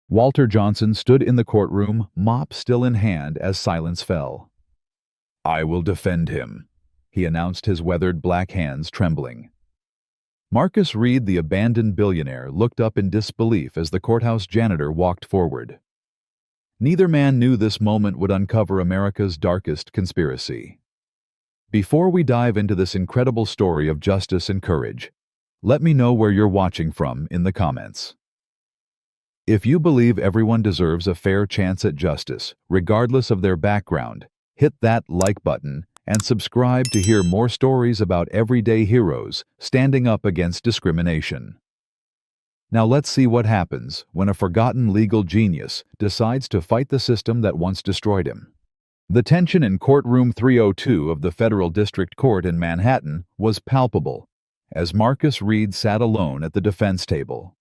Walter Johnson stood in the courtroom, mop still in hand, as silence fell. "I will defend him," he announced, his weathered black hands trembling. Marcus Reed, the abandoned billionaire, looked up in disbelief as the courthouse janitor walked forward. Neither man knew this moment would uncover America's darkest conspiracy. Before we dive into this incredible story of justice and courage, let me know where you're watching from in the comments. If you believe everyone deserves a fair chance at justice, regardless of their background, hit that like button and subscribe to hear more stories about everyday heroes standing up against discrimination. Now let's see what happens when a forgotten legal genius decides to fight the system that once destroyed him. The tension in courtroom 302 of the Federal District Court in Manhattan was palpable as Marcus Reed sat alone at the defense table.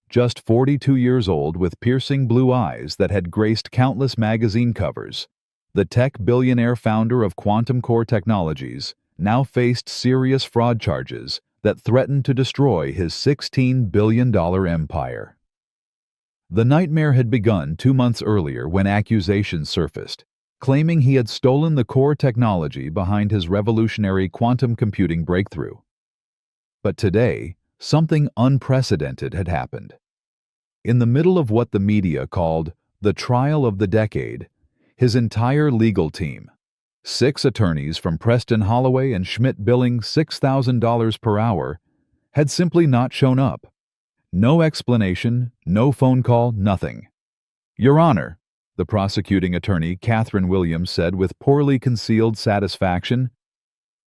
Just 42 years old, with piercing blue eyes that had graced countless magazine covers, the tech billionaire founder of Quantum Core Technologies now faced serious fraud charges that threatened to destroy his $16 billion empire. The nightmare had begun 2 months earlier when accusations surfaced, claiming he had stolen the core technology behind his revolutionary quantum computing breakthrough. But today, something unprecedented had happened. In the middle of what the media called the trial of the decade, his entire legal team, 6 attorneys from Preston Holloway and Schmidt billing $6,000 per hour, had simply not shown up. No explanation, no phone call, nothing. "Your Honor," the prosecuting attorney, Catherine Williams, said with poorly concealed satisfaction,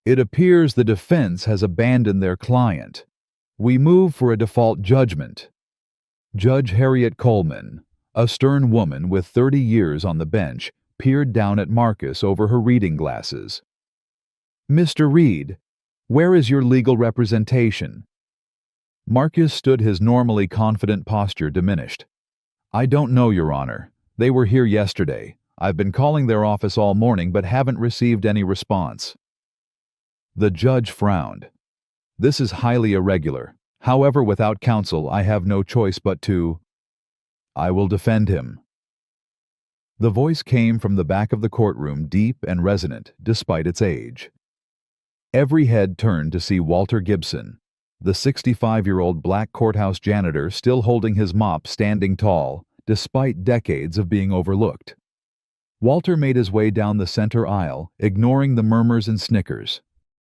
"it appears the defense has abandoned their client. We move for a default judgment." Judge Harriet Coleman, a stern woman with 30 years on the bench, peered down at Marcus over her reading glasses. "Mr. Reed, where is your legal representation?" Marcus stood, his normally confident posture diminished. "I don't know, Your Honor. They were here yesterday. I've been calling their office all morning but haven't received any response." The judge frowned. "This is highly irregular. However, without counsel, I have no choice but to—" "I will defend him." The voice came from the back of the courtroom, deep and resonant, despite its age. Every head turned to see Walter Gibson, the 65-year-old black courthouse janitor, still holding his mop, standing tall, despite decades of being overlooked. Walter made his way down the center aisle, ignoring the murmurs and snickers.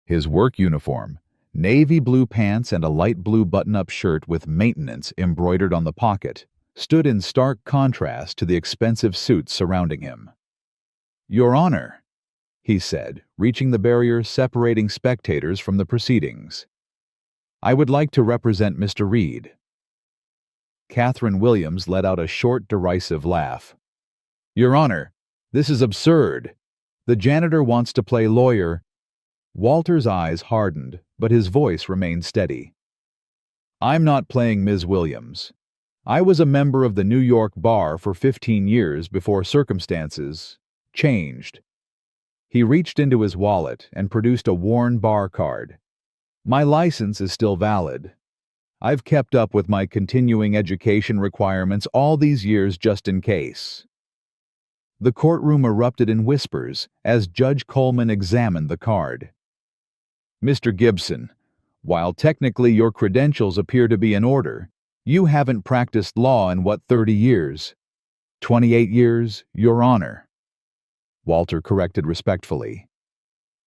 His work uniform, navy blue pants and a light blue button-up shirt with "maintenance" embroidered on the pocket, stood in stark contrast to the expensive suits surrounding him. "Your Honor," he said, reaching the barrier separating spectators from the proceedings, "I would like to represent Mr. Reed." Catherine Williams let out a short, derisive laugh. "Your Honor, this is absurd. The janitor wants to play lawyer." Walter's eyes hardened, but his voice remained steady. "I'm not playing Ms. Williams. I was a member of the New York bar for 15 years before circumstances changed." He reached into his wallet and produced a worn bar card. "My license is still valid. I've kept up with my continuing education requirements all these years just in case." The courtroom erupted in whispers as Judge Coleman examined the card. "Mr. Gibson, while technically your credentials appear to be in order, you haven't practiced law in 30 years? 28 years, Your Honor," Walter corrected respectfully.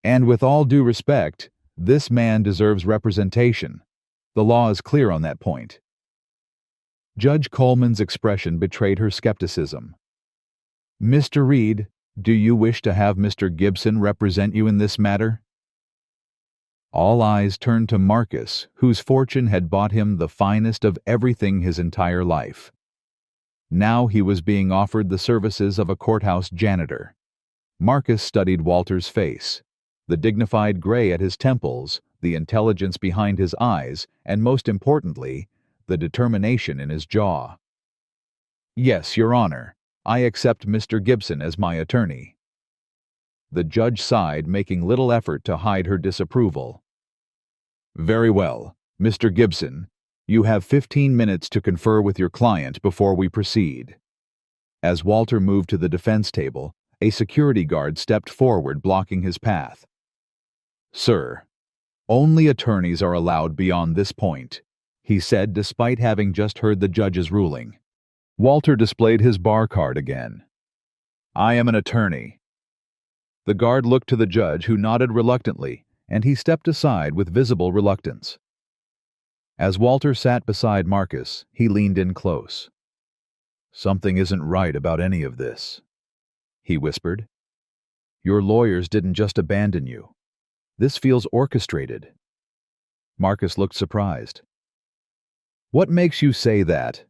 "And with all due respect, this man deserves representation. The law is clear on that point." Judge Coleman's expression betrayed her skepticism. "Mr. Reed, do you wish to have Mr. Gibson represent you in this matter?" All eyes turned to Marcus, whose fortune had bought him the finest of everything his entire life. Now he was being offered the services of a courthouse janitor. Marcus studied Walter's face, the dignified gray at his temples, the intelligence behind his eyes, and most importantly, the determination in his jaw. "Yes, Your Honor, I accept Mr. Gibson as my attorney." The judge sighed, making little effort to hide her disapproval. "Very well, Mr. Gibson, You have 15 minutes to confer with your client before we proceed. As Walter moved to the defense table, a security guard stepped forward, blocking his path. Sir, only attorneys are allowed beyond this point, he said despite having just heard the judge's ruling. Walter displayed his bar card again. I am an attorney. The guard looked to the judge, who nodded reluctantly, and he stepped aside with visible reluctance. As Walter sat beside Marcus, he leaned in close. Something isn't right about any of this, he whispered. Your lawyers didn't just abandon you. This feels orchestrated. Marcus looked surprised. What makes you say that?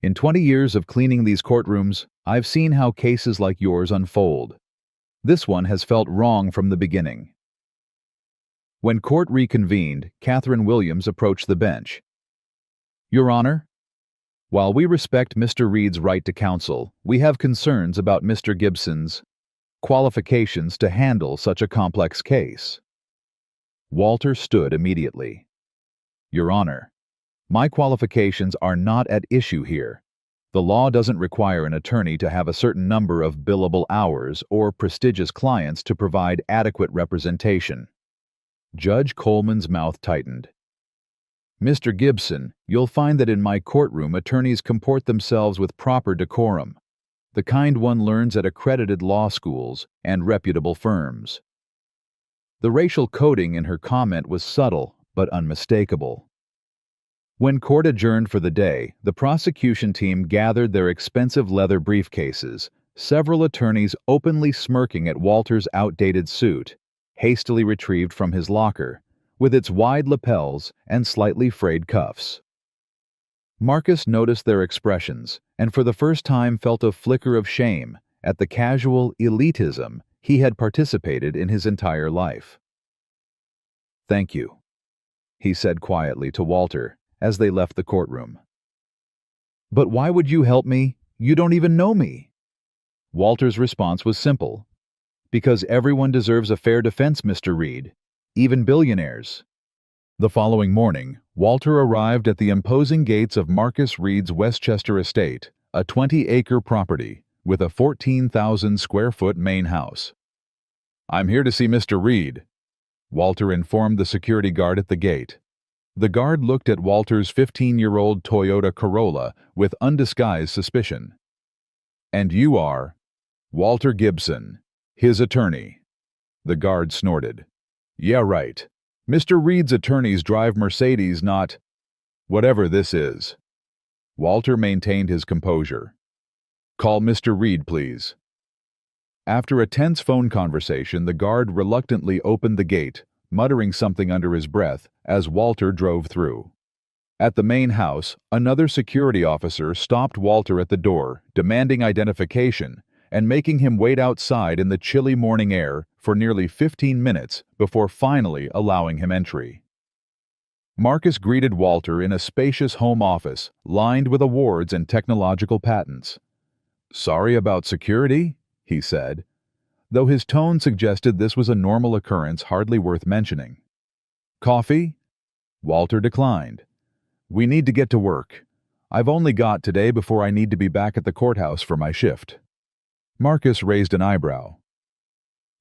In 20 years of cleaning these courtrooms, I've seen how cases like yours unfold. This one has felt wrong from the beginning. When court reconvened, Catherine Williams approached the bench. Your Honor, while we respect Mr. Reed's right to counsel, we have concerns about Mr. Gibson's qualifications to handle such a complex case. Walter stood immediately. Your Honor, my qualifications are not at issue here. The law doesn't require an attorney to have a certain number of billable hours or prestigious clients to provide adequate representation. Judge Coleman's mouth tightened. Mr. Gibson, you'll find that in my courtroom attorneys comport themselves with proper decorum, the kind one learns at accredited law schools and reputable firms. The racial coding in her comment was subtle but unmistakable. When court adjourned for the day, the prosecution team gathered their expensive leather briefcases, several attorneys openly smirking at Walter's outdated suit, hastily retrieved from his locker, with its wide lapels and slightly frayed cuffs. Marcus noticed their expressions and for the first time felt a flicker of shame at the casual elitism he had participated in his entire life. Thank you, he said quietly to Walter as they left the courtroom. But why would you help me? You don't even know me. Walter's response was simple. Because everyone deserves a fair defense, Mr. Reed, even billionaires. The following morning, Walter arrived at the imposing gates of Marcus Reed's Westchester estate, a 20-acre property with a 14,000-square-foot main house. I'm here to see Mr. Reed, Walter informed the security guard at the gate. The guard looked at Walter's 15-year-old Toyota Corolla with undisguised suspicion. And you are Walter Gibson, his attorney. The guard snorted. Yeah, right. Mr. Reed's attorneys drive Mercedes, not whatever this is. Walter maintained his composure. Call Mr. Reed, please. After a tense phone conversation, the guard reluctantly opened the gate, muttering something under his breath as Walter drove through. At the main house, another security officer stopped Walter at the door, demanding identification and making him wait outside in the chilly morning air for nearly 15 minutes before finally allowing him entry. Marcus greeted Walter in a spacious home office lined with awards and technological patents. Sorry about security, he said, though his tone suggested this was a normal occurrence hardly worth mentioning. Coffee? Walter declined. We need to get to work. I've only got today before I need to be back at the courthouse for my shift. Marcus raised an eyebrow.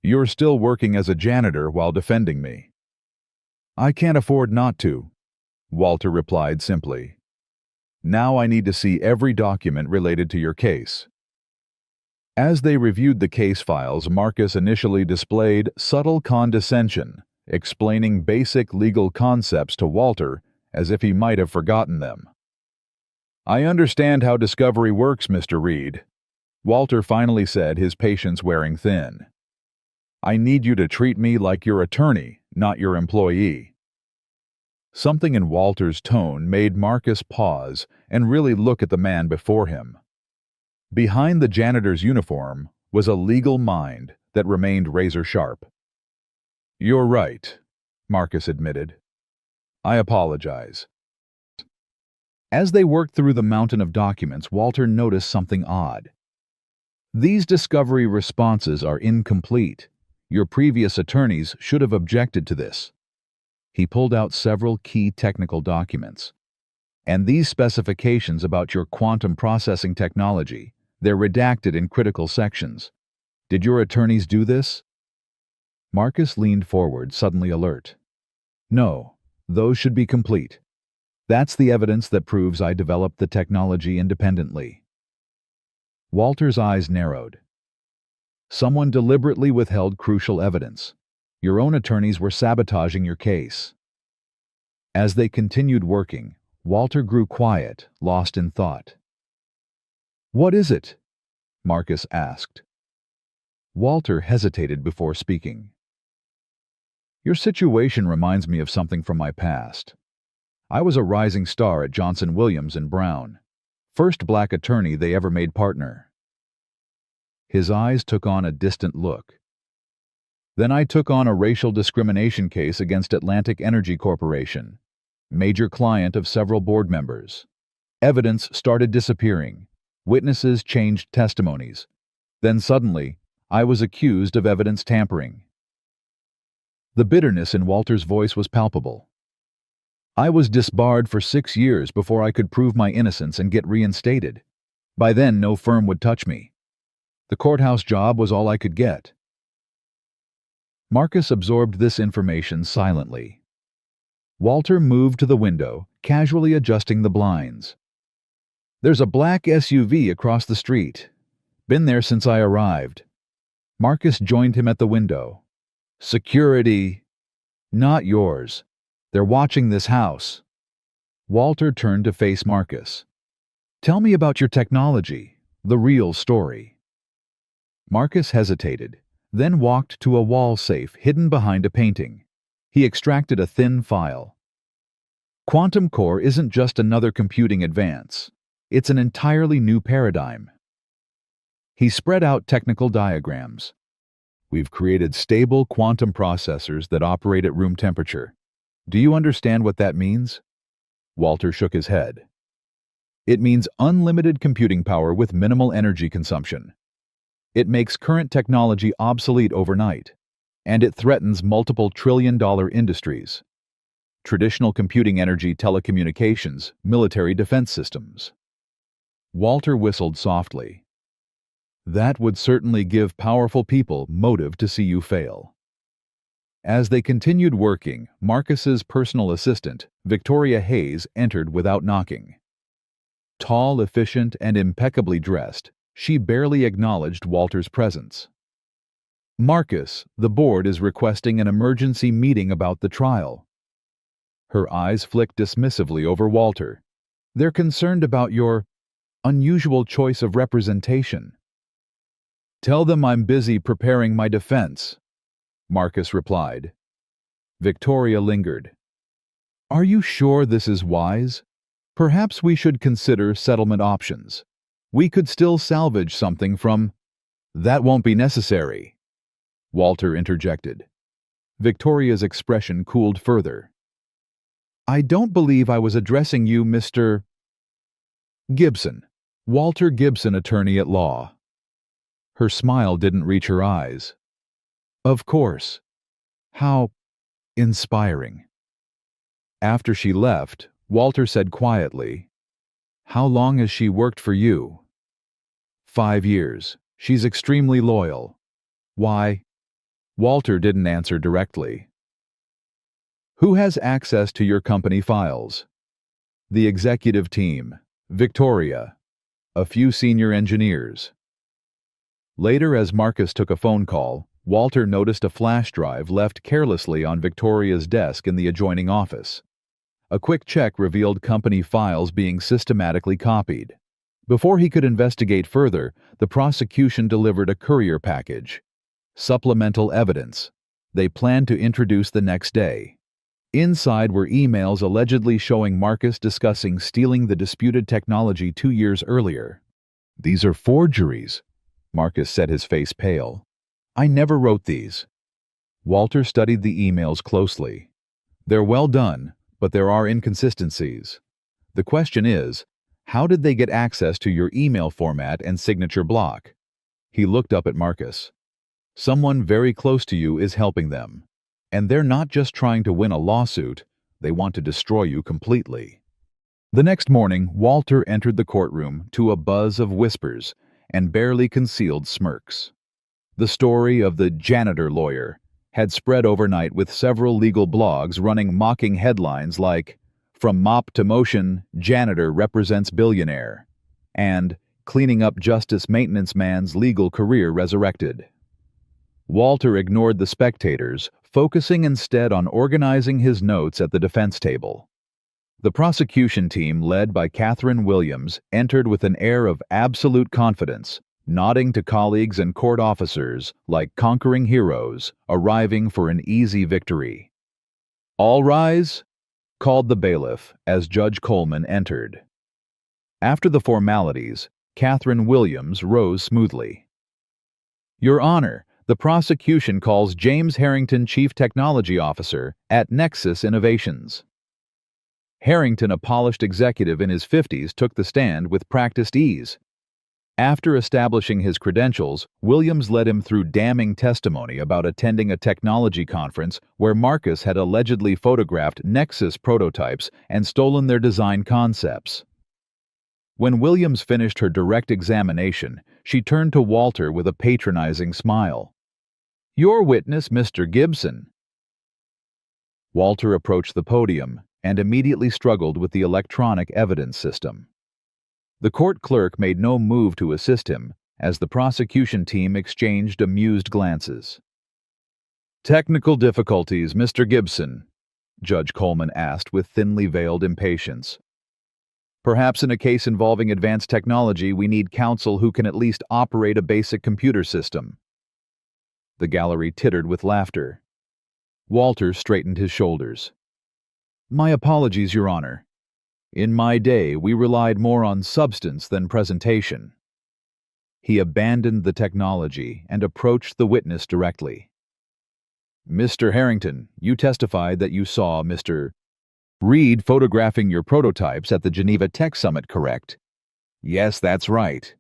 You're still working as a janitor while defending me. I can't afford not to, Walter replied simply. Now I need to see every document related to your case. As they reviewed the case files, Marcus initially displayed subtle condescension, explaining basic legal concepts to Walter as if he might have forgotten them. I understand how discovery works, Mr. Reed, Walter finally said, his patience wearing thin. I need you to treat me like your attorney, not your employee. Something in Walter's tone made Marcus pause and really look at the man before him. Behind the janitor's uniform was a legal mind that remained razor-sharp. You're right, Marcus admitted. I apologize. As they worked through the mountain of documents, Walter noticed something odd. These discovery responses are incomplete. Your previous attorneys should have objected to this. He pulled out several key technical documents, And these specifications about your quantum processing technology, they're redacted in critical sections. Did your attorneys do this? Marcus leaned forward, suddenly alert. No, those should be complete. That's the evidence that proves I developed the technology independently. Walter's eyes narrowed. Someone deliberately withheld crucial evidence. Your own attorneys were sabotaging your case. As they continued working, Walter grew quiet, lost in thought. What is it? Marcus asked. Walter hesitated before speaking. Your situation reminds me of something from my past. I was a rising star at Johnson Williams & Brown, first black attorney they ever made partner. His eyes took on a distant look. Then I took on a racial discrimination case against Atlantic Energy Corporation, major client of several board members. Evidence started disappearing. Witnesses changed testimonies. Then suddenly, I was accused of evidence tampering. The bitterness in Walter's voice was palpable. I was disbarred for 6 years before I could prove my innocence and get reinstated. By then, no firm would touch me. The courthouse job was all I could get. Marcus absorbed this information silently. Walter moved to the window, casually adjusting the blinds. There's a black SUV across the street. Been there since I arrived. Marcus joined him at the window. Security. Not yours. They're watching this house. Walter turned to face Marcus. Tell me about your technology, the real story. Marcus hesitated, then walked to a wall safe hidden behind a painting. He extracted a thin file. Quantum core isn't just another computing advance. It's an entirely new paradigm. He spread out technical diagrams. We've created stable quantum processors that operate at room temperature. Do you understand what that means? Walter shook his head. It means unlimited computing power with minimal energy consumption. It makes current technology obsolete overnight, and it threatens multiple trillion-dollar industries. Traditional computing energy, telecommunications, military defense systems. Walter whistled softly. That would certainly give powerful people motive to see you fail. As they continued working, Marcus's personal assistant, Victoria Hayes, entered without knocking. Tall, efficient, and impeccably dressed, she barely acknowledged Walter's presence. Marcus, the board is requesting an emergency meeting about the trial. Her eyes flicked dismissively over Walter. They're concerned about your unusual choice of representation. Tell them I'm busy preparing my defense, Marcus replied. Victoria lingered. Are you sure this is wise? Perhaps we should consider settlement options. We could still salvage something from... That won't be necessary, Walter interjected. Victoria's expression cooled further. I don't believe I was addressing you, Mr. Gibson. Walter Gibson, attorney at law. Her smile didn't reach her eyes. Of course. How inspiring. After she left, Walter said quietly, How long has she worked for you? 5 years. She's extremely loyal. Why? Walter didn't answer directly. Who has access to your company files? The executive team, Victoria, a few senior engineers. Later, as Marcus took a phone call, Walter noticed a flash drive left carelessly on Victoria's desk in the adjoining office. A quick check revealed company files being systematically copied. Before he could investigate further, the prosecution delivered a courier package. Supplemental evidence. They planned to introduce the next day. Inside were emails allegedly showing Marcus discussing stealing the disputed technology 2 years earlier. These are forgeries, Marcus said, his face pale. I never wrote these. Walter studied the emails closely. They're well done, but there are inconsistencies. The question is, how did they get access to your email format and signature block? He looked up at Marcus. Someone very close to you is helping them. And they're not just trying to win a lawsuit, they want to destroy you completely. The next morning, Walter entered the courtroom to a buzz of whispers and barely concealed smirks. The story of the janitor lawyer had spread overnight, with several legal blogs running mocking headlines like, "From mop to motion, janitor represents billionaire," and "Cleaning up justice maintenance man's legal career resurrected." Walter ignored the spectators, focusing instead on organizing his notes at the defense table. The prosecution team, led by Catherine Williams, entered with an air of absolute confidence, nodding to colleagues and court officers like conquering heroes arriving for an easy victory. "All rise," called the bailiff as Judge Coleman entered. After the formalities, Catherine Williams rose smoothly. "Your Honor, the prosecution calls James Harrington Chief Technology Officer at Nexus Innovations." Harrington, a polished executive in his 50s, took the stand with practiced ease. After establishing his credentials, Williams led him through damning testimony about attending a technology conference where Marcus had allegedly photographed Nexus prototypes and stolen their design concepts. When Williams finished her direct examination, she turned to Walter with a patronizing smile. "Your witness, Mr. Gibson." Walter approached the podium and immediately struggled with the electronic evidence system. The court clerk made no move to assist him as the prosecution team exchanged amused glances. "Technical difficulties, Mr. Gibson?" Judge Coleman asked with thinly veiled impatience. "Perhaps in a case involving advanced technology, we need counsel who can at least operate a basic computer system." The gallery tittered with laughter. Walter straightened his shoulders. "My apologies, Your Honor. In my day, we relied more on substance than presentation." He abandoned the technology and approached the witness directly. "Mr. Harrington, you testified that you saw Mr. Reed photographing your prototypes at the Geneva Tech Summit, correct?" "Yes, that's right."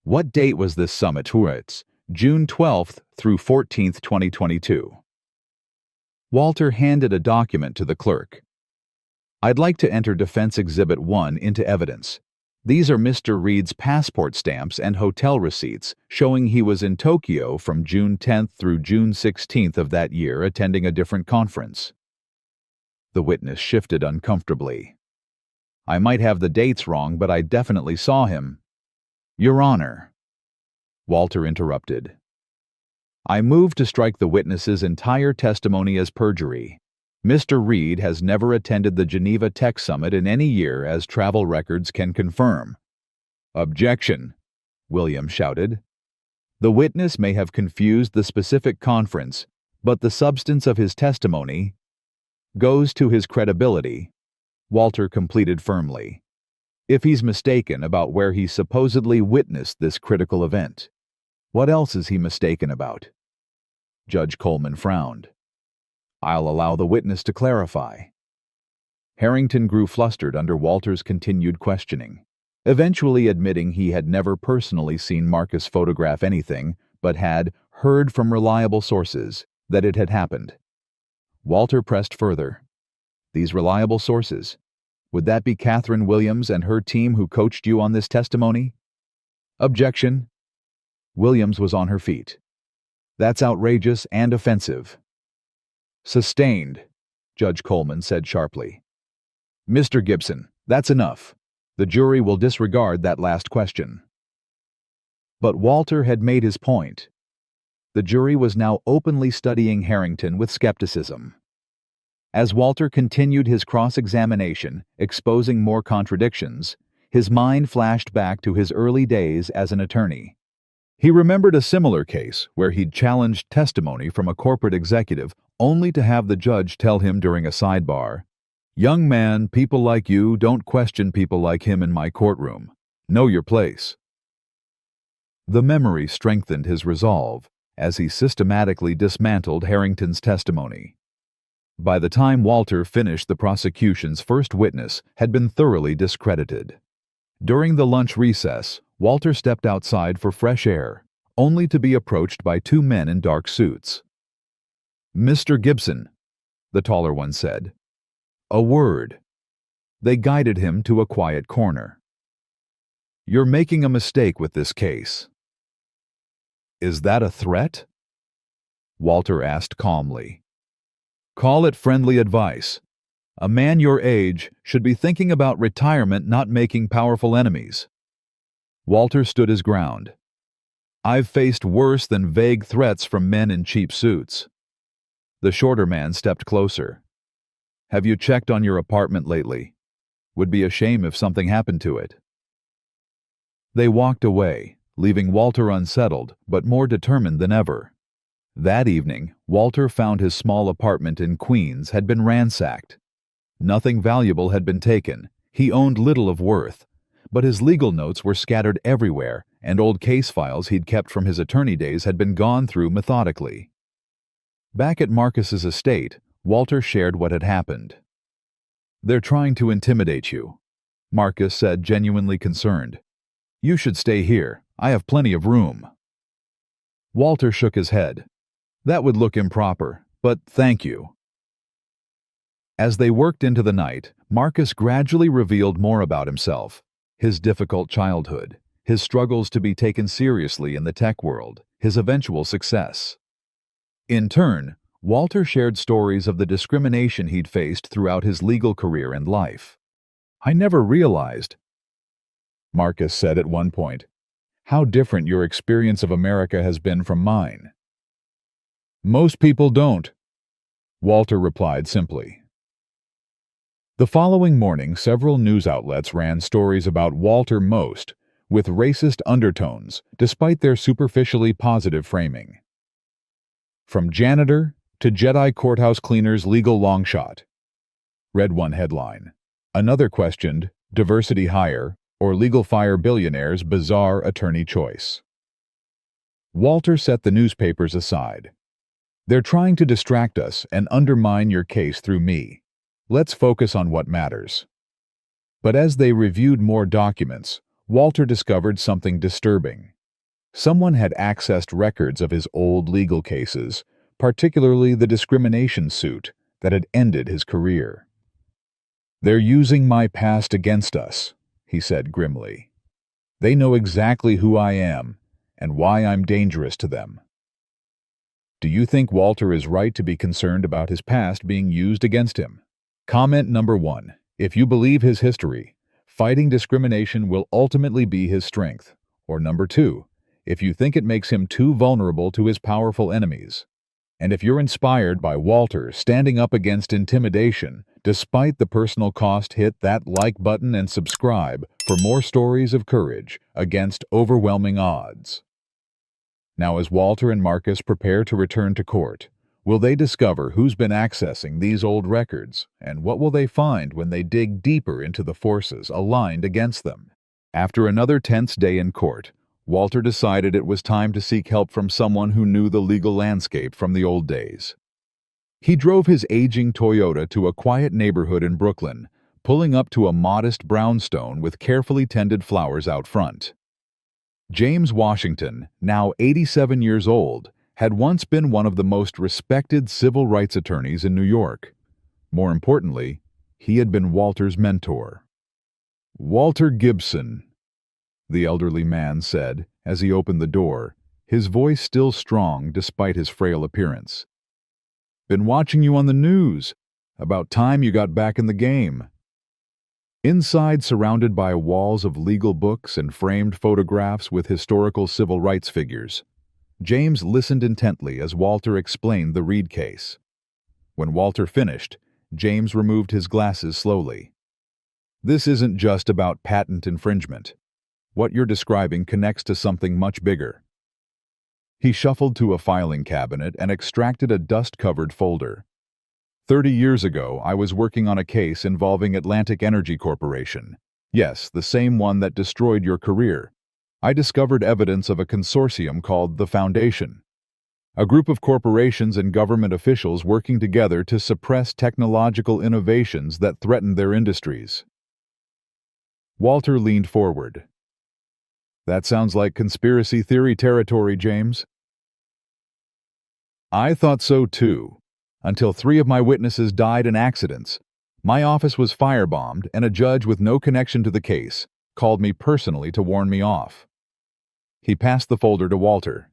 "What date was this summit?" "It's June 12th through 14th, 2022. Walter handed a document to the clerk. "I'd like to enter Defense Exhibit 1 into evidence. These are Mr. Reed's passport stamps and hotel receipts showing he was in Tokyo from June 10th through June 16th of that year attending a different conference." The witness shifted uncomfortably. "I might have the dates wrong, but I definitely saw him." "Your Honor," Walter interrupted, "I move to strike the witness's entire testimony as perjury. Mr. Reed has never attended the Geneva Tech Summit in any year, as travel records can confirm." "Objection," Williams shouted. "The witness may have confused the specific conference, but the substance of his testimony goes to his credibility," Walter completed firmly. "If he's mistaken about where he supposedly witnessed this critical event, what else is he mistaken about?" Judge Coleman frowned. "I'll allow the witness to clarify." Harrington grew flustered under Walter's continued questioning, eventually admitting he had never personally seen Marcus photograph anything, but had heard from reliable sources that it had happened. Walter pressed further. "These reliable sources, would that be Catherine Williams and her team who coached you on this testimony?" "Objection." Williams was on her feet. "That's outrageous and offensive." "Sustained," Judge Coleman said sharply. "Mr. Gibson, that's enough. The jury will disregard that last question." But Walter had made his point. The jury was now openly studying Harrington with skepticism. As Walter continued his cross-examination, exposing more contradictions, his mind flashed back to his early days as an attorney. He remembered a similar case where he'd challenged testimony from a corporate executive only to have the judge tell him during a sidebar, "Young man, people like you don't question people like him in my courtroom. Know your place." The memory strengthened his resolve as he systematically dismantled Harrington's testimony. By the time Walter finished, the prosecution's first witness had been thoroughly discredited. During the lunch recess, Walter stepped outside for fresh air, only to be approached by two men in dark suits. "Mr. Gibson," the taller one said. "A word." They guided him to a quiet corner. "You're making a mistake with this case." "Is that a threat?" Walter asked calmly. "Call it friendly advice. A man your age should be thinking about retirement, not making powerful enemies." Walter stood his ground. "I've faced worse than vague threats from men in cheap suits." The shorter man stepped closer. "Have you checked on your apartment lately? Would be a shame if something happened to it." They walked away, leaving Walter unsettled but more determined than ever. That evening, Walter found his small apartment in Queens had been ransacked. Nothing valuable had been taken. He owned little of worth, but his legal notes were scattered everywhere, and old case files he'd kept from his attorney days had been gone through methodically. Back at Marcus's estate, Walter shared what had happened. "They're trying to intimidate you," Marcus said, genuinely concerned. "You should stay here. I have plenty of room." Walter shook his head. "That would look improper, but thank you." As they worked into the night, Marcus gradually revealed more about himself: his difficult childhood, his struggles to be taken seriously in the tech world, his eventual success. In turn, Walter shared stories of the discrimination he'd faced throughout his legal career and life. "I never realized," Marcus said at one point, "how different your experience of America has been from mine." "Most people don't," Walter replied simply. The following morning, several news outlets ran stories about Walter Most with racist undertones, despite their superficially positive framing. "From janitor to Jedi courthouse cleaner's legal longshot," read one headline. Another questioned diversity hire or legal fire billionaire's bizarre attorney choice. Walter set the newspapers aside. "They're trying to distract us and undermine your case through me. Let's focus on what matters." But as they reviewed more documents, Walter discovered something disturbing. Someone had accessed records of his old legal cases, particularly the discrimination suit that had ended his career. "They're using my past against us," he said grimly. "They know exactly who I am and why I'm dangerous to them." Do you think Walter is right to be concerned about his past being used against him? Comment number 1. If you believe his history, fighting discrimination will ultimately be his strength. Or number 2, if you think it makes him too vulnerable to his powerful enemies. And if you're inspired by Walter standing up against intimidation, despite the personal cost, hit that like button and subscribe for more stories of courage against overwhelming odds. Now, as Walter and Marcus prepare to return to court, will they discover who's been accessing these old records, and what will they find when they dig deeper into the forces aligned against them? After another tense day in court, Walter decided it was time to seek help from someone who knew the legal landscape from the old days. He drove his aging Toyota to a quiet neighborhood in Brooklyn, pulling up to a modest brownstone with carefully tended flowers out front. James Washington, now 87 years old, had once been one of the most respected civil rights attorneys in New York. More importantly, he had been Walter's mentor. "Walter Gibson," the elderly man said as he opened the door, his voice still strong despite his frail appearance. "Been watching you on the news. About time you got back in the game." Inside, surrounded by walls of legal books and framed photographs with historical civil rights figures, James listened intently as Walter explained the Reed case. When Walter finished, James removed his glasses slowly. "This isn't just about patent infringement. What you're describing connects to something much bigger." He shuffled to a filing cabinet and extracted a dust-covered folder. 30 years ago, I was working on a case involving Atlantic Energy Corporation. Yes, the same one that destroyed your career. I discovered evidence of a consortium called the Foundation, a group of corporations and government officials working together to suppress technological innovations that threatened their industries. Walter leaned forward. "That sounds like conspiracy theory territory, James." "I thought so too, until 3 of my witnesses died in accidents. My office was firebombed, and a judge with no connection to the case called me personally to warn me off. He passed the folder to Walter.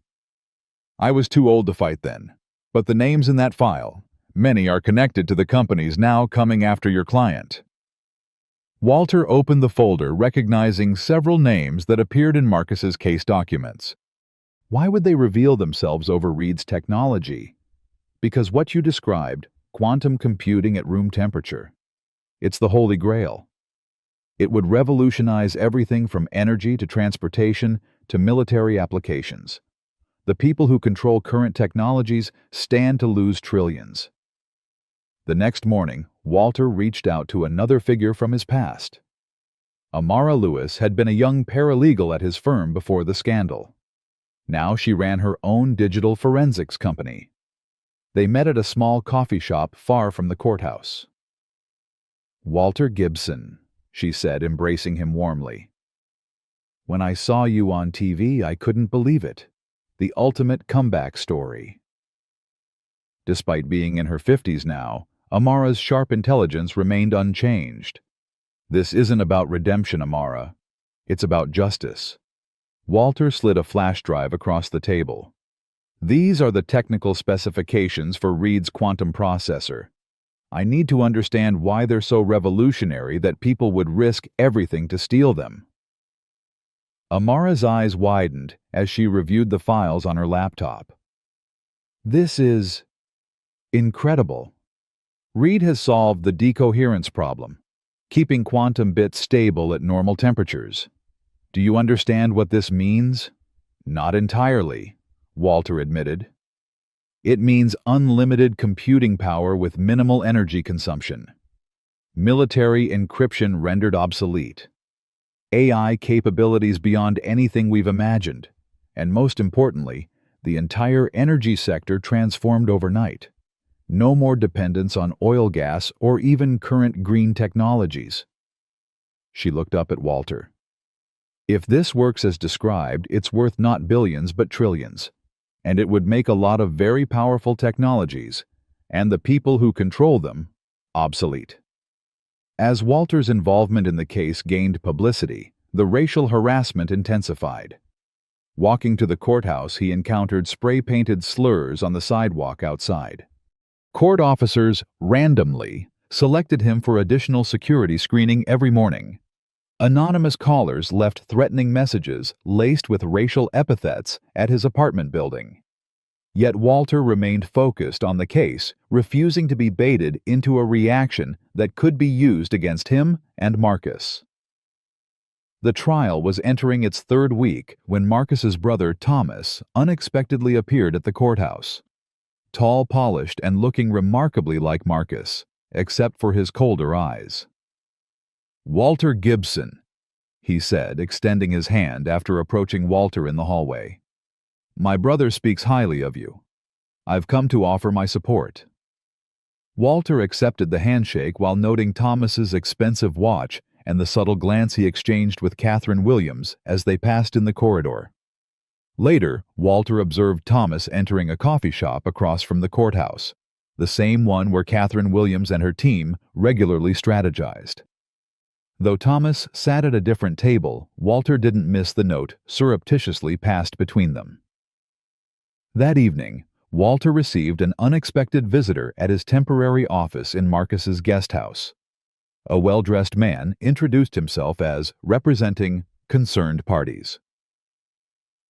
I was too old to fight then, but the names in that file, many are connected to the companies now coming after your client. Walter opened the folder, recognizing several names that appeared in Marcus's case documents. Why would they reveal themselves over Reed's technology? Because what you described, quantum computing at room temperature, it's the Holy Grail. It would revolutionize everything from energy to transportation to military applications. The people who control current technologies stand to lose trillions. The next morning, Walter reached out to another figure from his past. Amara Lewis had been a young paralegal at his firm before the scandal. Now she ran her own digital forensics company. They met at a small coffee shop far from the courthouse. "Walter Gibson," she said, embracing him warmly. "When I saw you on TV, I couldn't believe it. The ultimate comeback story." Despite being in her 50s now, Amara's sharp intelligence remained unchanged. "This isn't about redemption, Amara. It's about justice." Walter slid a flash drive across the table. "These are the technical specifications for Reed's quantum processor. I need to understand why they're so revolutionary that people would risk everything to steal them." Amara's eyes widened as she reviewed the files on her laptop. "This is incredible. Reed has solved the decoherence problem, keeping quantum bits stable at normal temperatures. Do you understand what this means?" "Not entirely," Walter admitted. "It means unlimited computing power with minimal energy consumption. Military encryption rendered obsolete. AI capabilities beyond anything we've imagined. And most importantly, the entire energy sector transformed overnight. No more dependence on oil, gas, or even current green technologies." She looked up at Walter. "If this works as described, it's worth not billions but trillions. And it would make a lot of very powerful technologies, and the people who control them, obsolete." As Walter's involvement in the case gained publicity, the racial harassment intensified. Walking to the courthouse, he encountered spray-painted slurs on the sidewalk outside. Court officers randomly selected him for additional security screening every morning. Anonymous callers left threatening messages laced with racial epithets at his apartment building. Yet Walter remained focused on the case, refusing to be baited into a reaction that could be used against him and Marcus. The trial was entering its third week when Marcus's brother Thomas unexpectedly appeared at the courthouse. Tall, polished, and looking remarkably like Marcus, except for his colder eyes. "Walter Gibson," he said, extending his hand after approaching Walter in the hallway. "My brother speaks highly of you. I've come to offer my support." Walter accepted the handshake while noting Thomas's expensive watch and the subtle glance he exchanged with Catherine Williams as they passed in the corridor. Later, Walter observed Thomas entering a coffee shop across from the courthouse, the same one where Catherine Williams and her team regularly strategized. Though Thomas sat at a different table, Walter didn't miss the note surreptitiously passed between them. That evening, Walter received an unexpected visitor at his temporary office in Marcus's guest house. A well-dressed man introduced himself as representing concerned parties.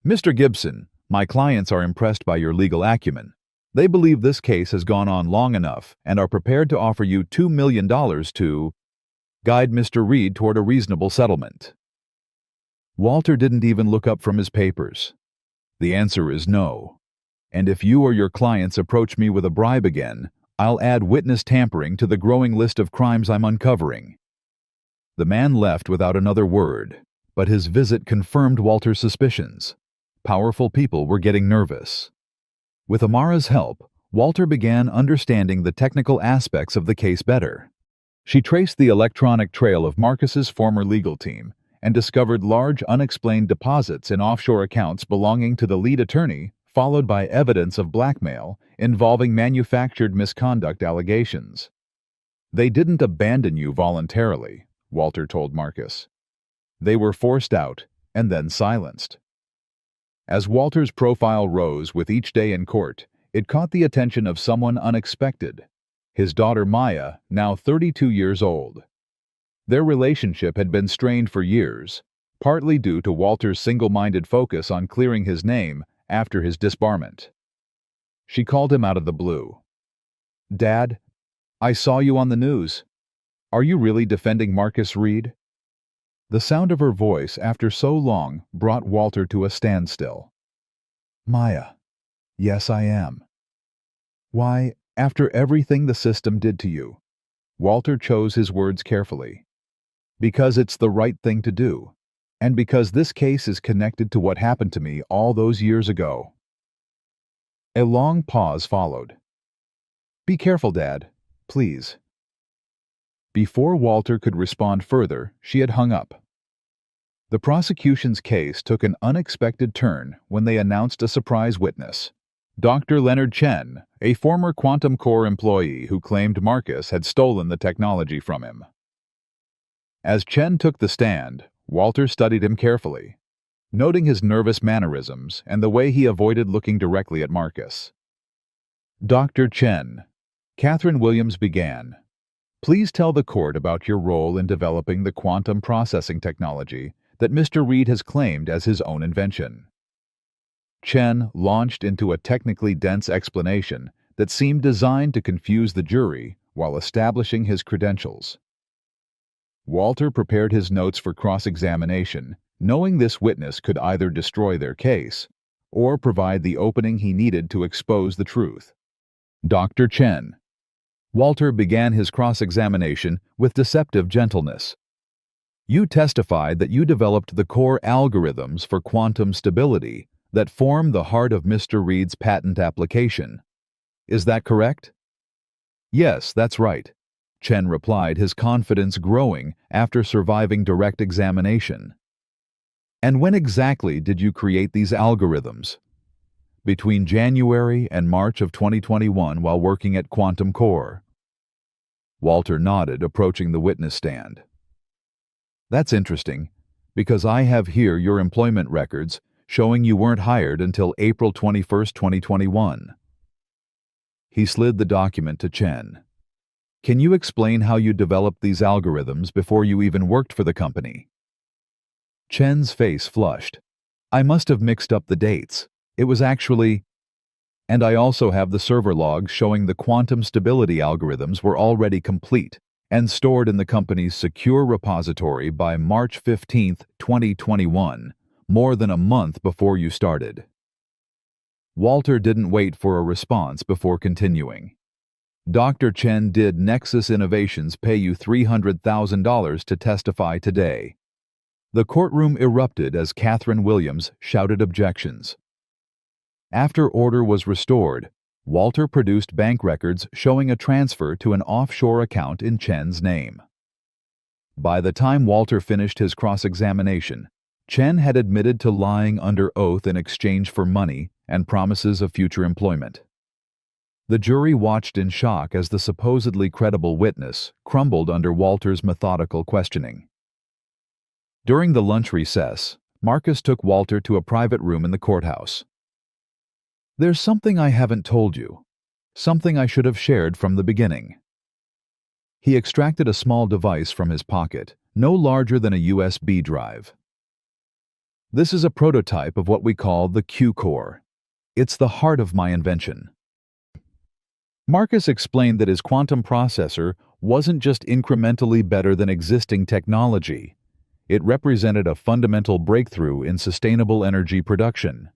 "Mr. Gibson, my clients are impressed by your legal acumen. They believe this case has gone on long enough and are prepared to offer you $2 million to guide Mr. Reed toward a reasonable settlement." Walter didn't even look up from his papers. "The answer is no. And if you or your clients approach me with a bribe again, I'll add witness tampering to the growing list of crimes I'm uncovering." The man left without another word, but his visit confirmed Walter's suspicions. Powerful people were getting nervous. With Amara's help, Walter began understanding the technical aspects of the case better. She traced the electronic trail of Marcus's former legal team and discovered large unexplained deposits in offshore accounts belonging to the lead attorney, followed by evidence of blackmail involving manufactured misconduct allegations. They didn't abandon you voluntarily, Walter told Marcus. They were forced out and then silenced. As Walter's profile rose with each day in court, it caught the attention of someone unexpected: his daughter Maya, now 32 years old. Their relationship had been strained for years, partly due to Walter's single-minded focus on clearing his name after his disbarment. She called him out of the blue. "Dad, I saw you on the news. Are you really defending Marcus Reed?" The sound of her voice after so long brought Walter to a standstill. "Maya, yes, I am." "Why, after everything the system did to you?" Walter chose his words carefully. "Because it's the right thing to do, and because this case is connected to what happened to me all those years ago." A long pause followed. "Be careful, Dad, please." Before Walter could respond further, she had hung up. The prosecution's case took an unexpected turn when they announced a surprise witness: Dr. Leonard Chen, a former Quantum Core employee who claimed Marcus had stolen the technology from him. As Chen took the stand, Walter studied him carefully, noting his nervous mannerisms and the way he avoided looking directly at Marcus. "Dr. Chen," Catherine Williams began, "please tell the court about your role in developing the quantum processing technology that Mr. Reed has claimed as his own invention." Chen launched into a technically dense explanation that seemed designed to confuse the jury while establishing his credentials. Walter prepared his notes for cross-examination, knowing this witness could either destroy their case or provide the opening he needed to expose the truth. "Dr. Chen." Walter began his cross-examination with deceptive gentleness. "You testified that you developed the core algorithms for quantum stability that form the heart of Mr. Reed's patent application. Is that correct?" "Yes, that's right," Chen replied, his confidence growing after surviving direct examination. "And when exactly did you create these algorithms?" "Between January and March of 2021 while working at Quantum Core." Walter nodded, approaching the witness stand. "That's interesting, because I have here your employment records showing you weren't hired until April 21, 2021. He slid the document to Chen. "Can you explain how you developed these algorithms before you even worked for the company?" Chen's face flushed. "I must have mixed up the dates. It was actually... And I also have the server logs showing the quantum stability algorithms were already complete and stored in the company's secure repository by March 15, 2021, more than a month before you started." Walter didn't wait for a response before continuing. "Dr. Chen, did Nexus Innovations pay you $300,000 to testify today?" The courtroom erupted as Catherine Williams shouted objections. After order was restored, Walter produced bank records showing a transfer to an offshore account in Chen's name. By the time Walter finished his cross-examination, Chen had admitted to lying under oath in exchange for money and promises of future employment. The jury watched in shock as the supposedly credible witness crumbled under Walter's methodical questioning. During the lunch recess, Marcus took Walter to a private room in the courthouse. "There's something I haven't told you, something I should have shared from the beginning." He extracted a small device from his pocket, no larger than a USB drive. "This is a prototype of what we call the Q-core. It's the heart of my invention." Marcus explained that his quantum processor wasn't just incrementally better than existing technology. It represented a fundamental breakthrough in sustainable energy production.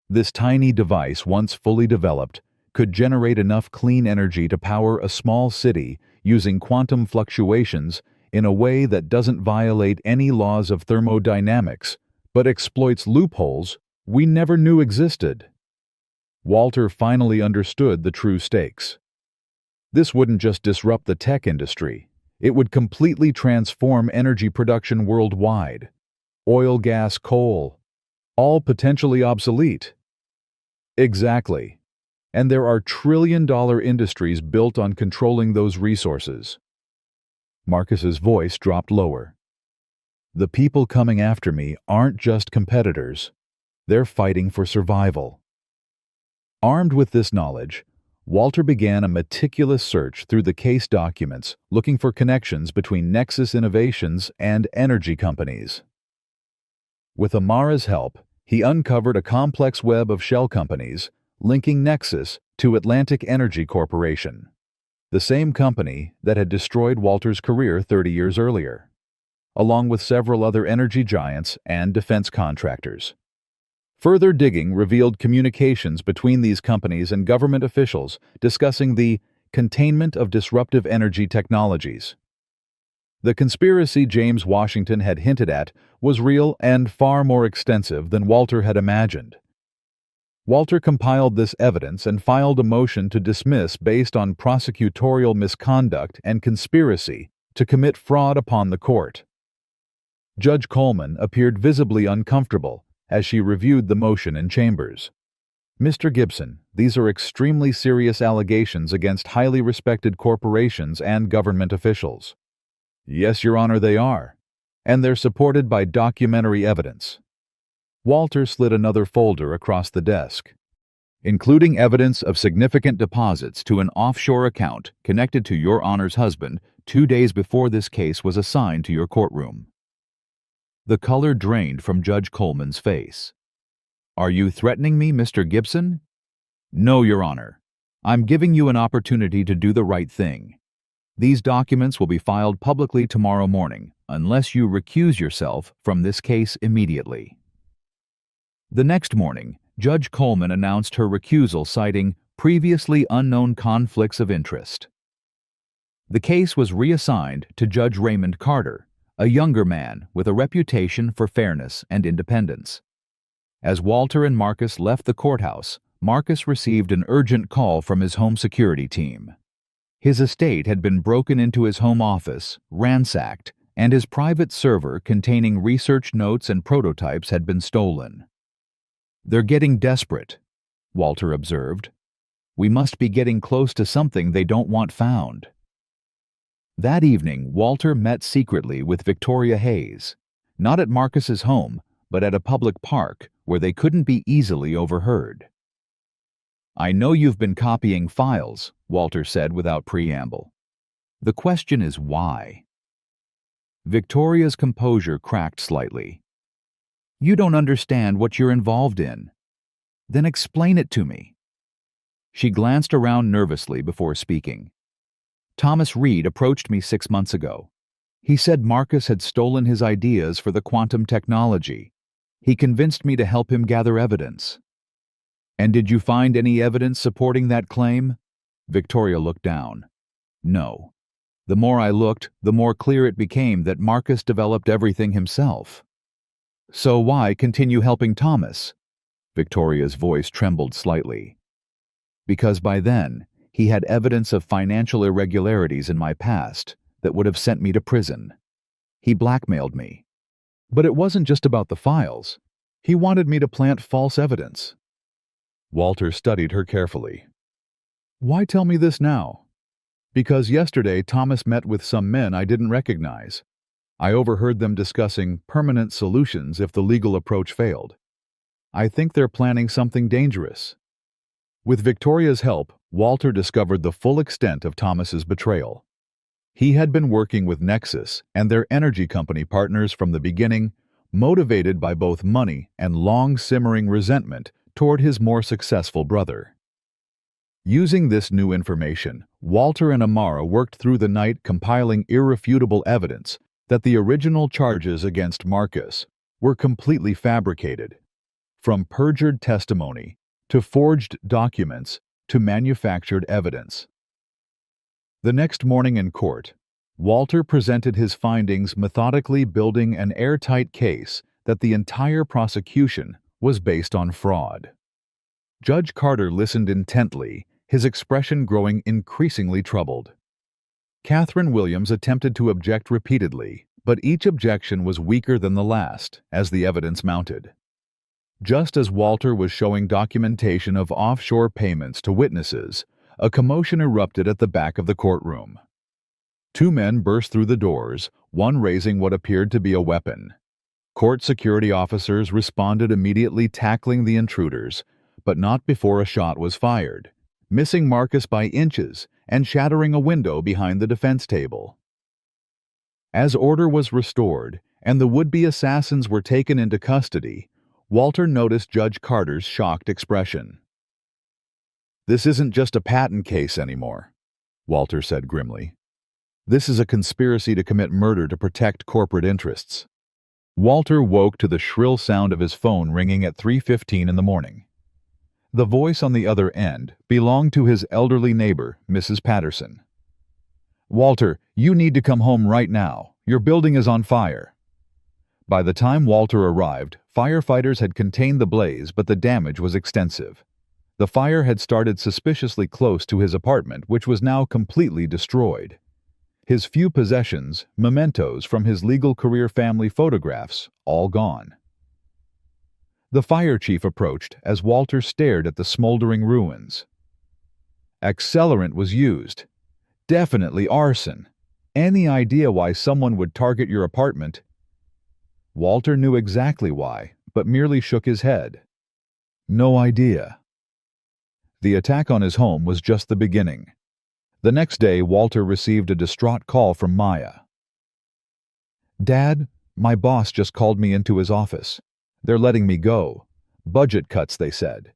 This tiny device, once fully developed, could generate enough clean energy to power a small city using quantum fluctuations in a way that doesn't violate any laws of thermodynamics, but exploits loopholes we never knew existed. Walter finally understood the true stakes. This wouldn't just disrupt the tech industry, it would completely transform energy production worldwide. Oil, gas, coal, all potentially obsolete. Exactly. And there are trillion-dollar industries built on controlling those resources. Marcus's voice dropped lower. The people coming after me aren't just competitors. They're fighting for survival. Armed with this knowledge, Walter began a meticulous search through the case documents, looking for connections between Nexus Innovations and energy companies. With Amara's help, he uncovered a complex web of shell companies, linking Nexus to Atlantic Energy Corporation, the same company that had destroyed Walter's career 30 years earlier, along with several other energy giants and defense contractors. Further digging revealed communications between these companies and government officials discussing the containment of disruptive energy technologies. The conspiracy James Washington had hinted at was real and far more extensive than Walter had imagined. Walter compiled this evidence and filed a motion to dismiss based on prosecutorial misconduct and conspiracy to commit fraud upon the court. Judge Coleman appeared visibly uncomfortable as she reviewed the motion in chambers. Mr. Gibson, these are extremely serious allegations against highly respected corporations and government officials. Yes, Your Honor, they are. And they're supported by documentary evidence. Walter slid another folder across the desk, including evidence of significant deposits to an offshore account connected to Your Honor's husband 2 days before this case was assigned to your courtroom. The color drained from Judge Coleman's face. Are you threatening me, Mr. Gibson? No, Your Honor. I'm giving you an opportunity to do the right thing. These documents will be filed publicly tomorrow morning, unless you recuse yourself from this case immediately. The next morning, Judge Coleman announced her recusal, citing previously unknown conflicts of interest. The case was reassigned to Judge Raymond Carter, a younger man with a reputation for fairness and independence. As Walter and Marcus left the courthouse, Marcus received an urgent call from his home security team. His estate had been broken into, his home office ransacked, and his private server containing research notes and prototypes had been stolen. They're getting desperate, Walter observed. We must be getting close to something they don't want found. That evening, Walter met secretly with Victoria Hayes, not at Marcus's home, but at a public park where they couldn't be easily overheard. I know you've been copying files, Walter said without preamble. The question is why? Victoria's composure cracked slightly. You don't understand what you're involved in. Then explain it to me. She glanced around nervously before speaking. Thomas Reed approached me 6 months ago. He said Marcus had stolen his ideas for the quantum technology. He convinced me to help him gather evidence. And did you find any evidence supporting that claim? Victoria looked down. No. The more I looked, the more clear it became that Marcus developed everything himself. So why continue helping Thomas? Victoria's voice trembled slightly. Because by then, he had evidence of financial irregularities in my past that would have sent me to prison. He blackmailed me. But it wasn't just about the files. He wanted me to plant false evidence. Walter studied her carefully. Why tell me this now? Because yesterday Thomas met with some men I didn't recognize. I overheard them discussing permanent solutions if the legal approach failed. I think they're planning something dangerous. With Victoria's help, Walter discovered the full extent of Thomas's betrayal. He had been working with Nexus and their energy company partners from the beginning, motivated by both money and long-simmering resentment toward his more successful brother. Using this new information, Walter and Amara worked through the night compiling irrefutable evidence that the original charges against Marcus were completely fabricated. From perjured testimony to forged documents to manufactured evidence. The next morning in court, Walter presented his findings, methodically building an airtight case that the entire prosecution was based on fraud. Judge Carter listened intently, his expression growing increasingly troubled. Catherine Williams attempted to object repeatedly, but each objection was weaker than the last as the evidence mounted. Just as Walter was showing documentation of offshore payments to witnesses, a commotion erupted at the back of the courtroom. Two men burst through the doors, one raising what appeared to be a weapon. Court security officers responded immediately, tackling the intruders, but not before a shot was fired, missing Marcus by inches and shattering a window behind the defense table. As order was restored and the would-be assassins were taken into custody, Walter noticed Judge Carter's shocked expression. "This isn't just a patent case anymore," Walter said grimly. "This is a conspiracy to commit murder to protect corporate interests." Walter woke to the shrill sound of his phone ringing at 3:15 in the morning. The voice on the other end belonged to his elderly neighbor, Mrs. Patterson. "Walter, you need to come home right now. Your building is on fire." By the time Walter arrived, firefighters had contained the blaze, but the damage was extensive. The fire had started suspiciously close to his apartment, which was now completely destroyed. His few possessions, mementos from his legal career, family photographs, all gone. The fire chief approached as Walter stared at the smoldering ruins. "Accelerant was used. Definitely arson. Any idea why someone would target your apartment?" Walter knew exactly why, but merely shook his head. No idea. The attack on his home was just the beginning. The next day, Walter received a distraught call from Maya. "Dad, my boss just called me into his office. They're letting me go. Budget cuts, they said.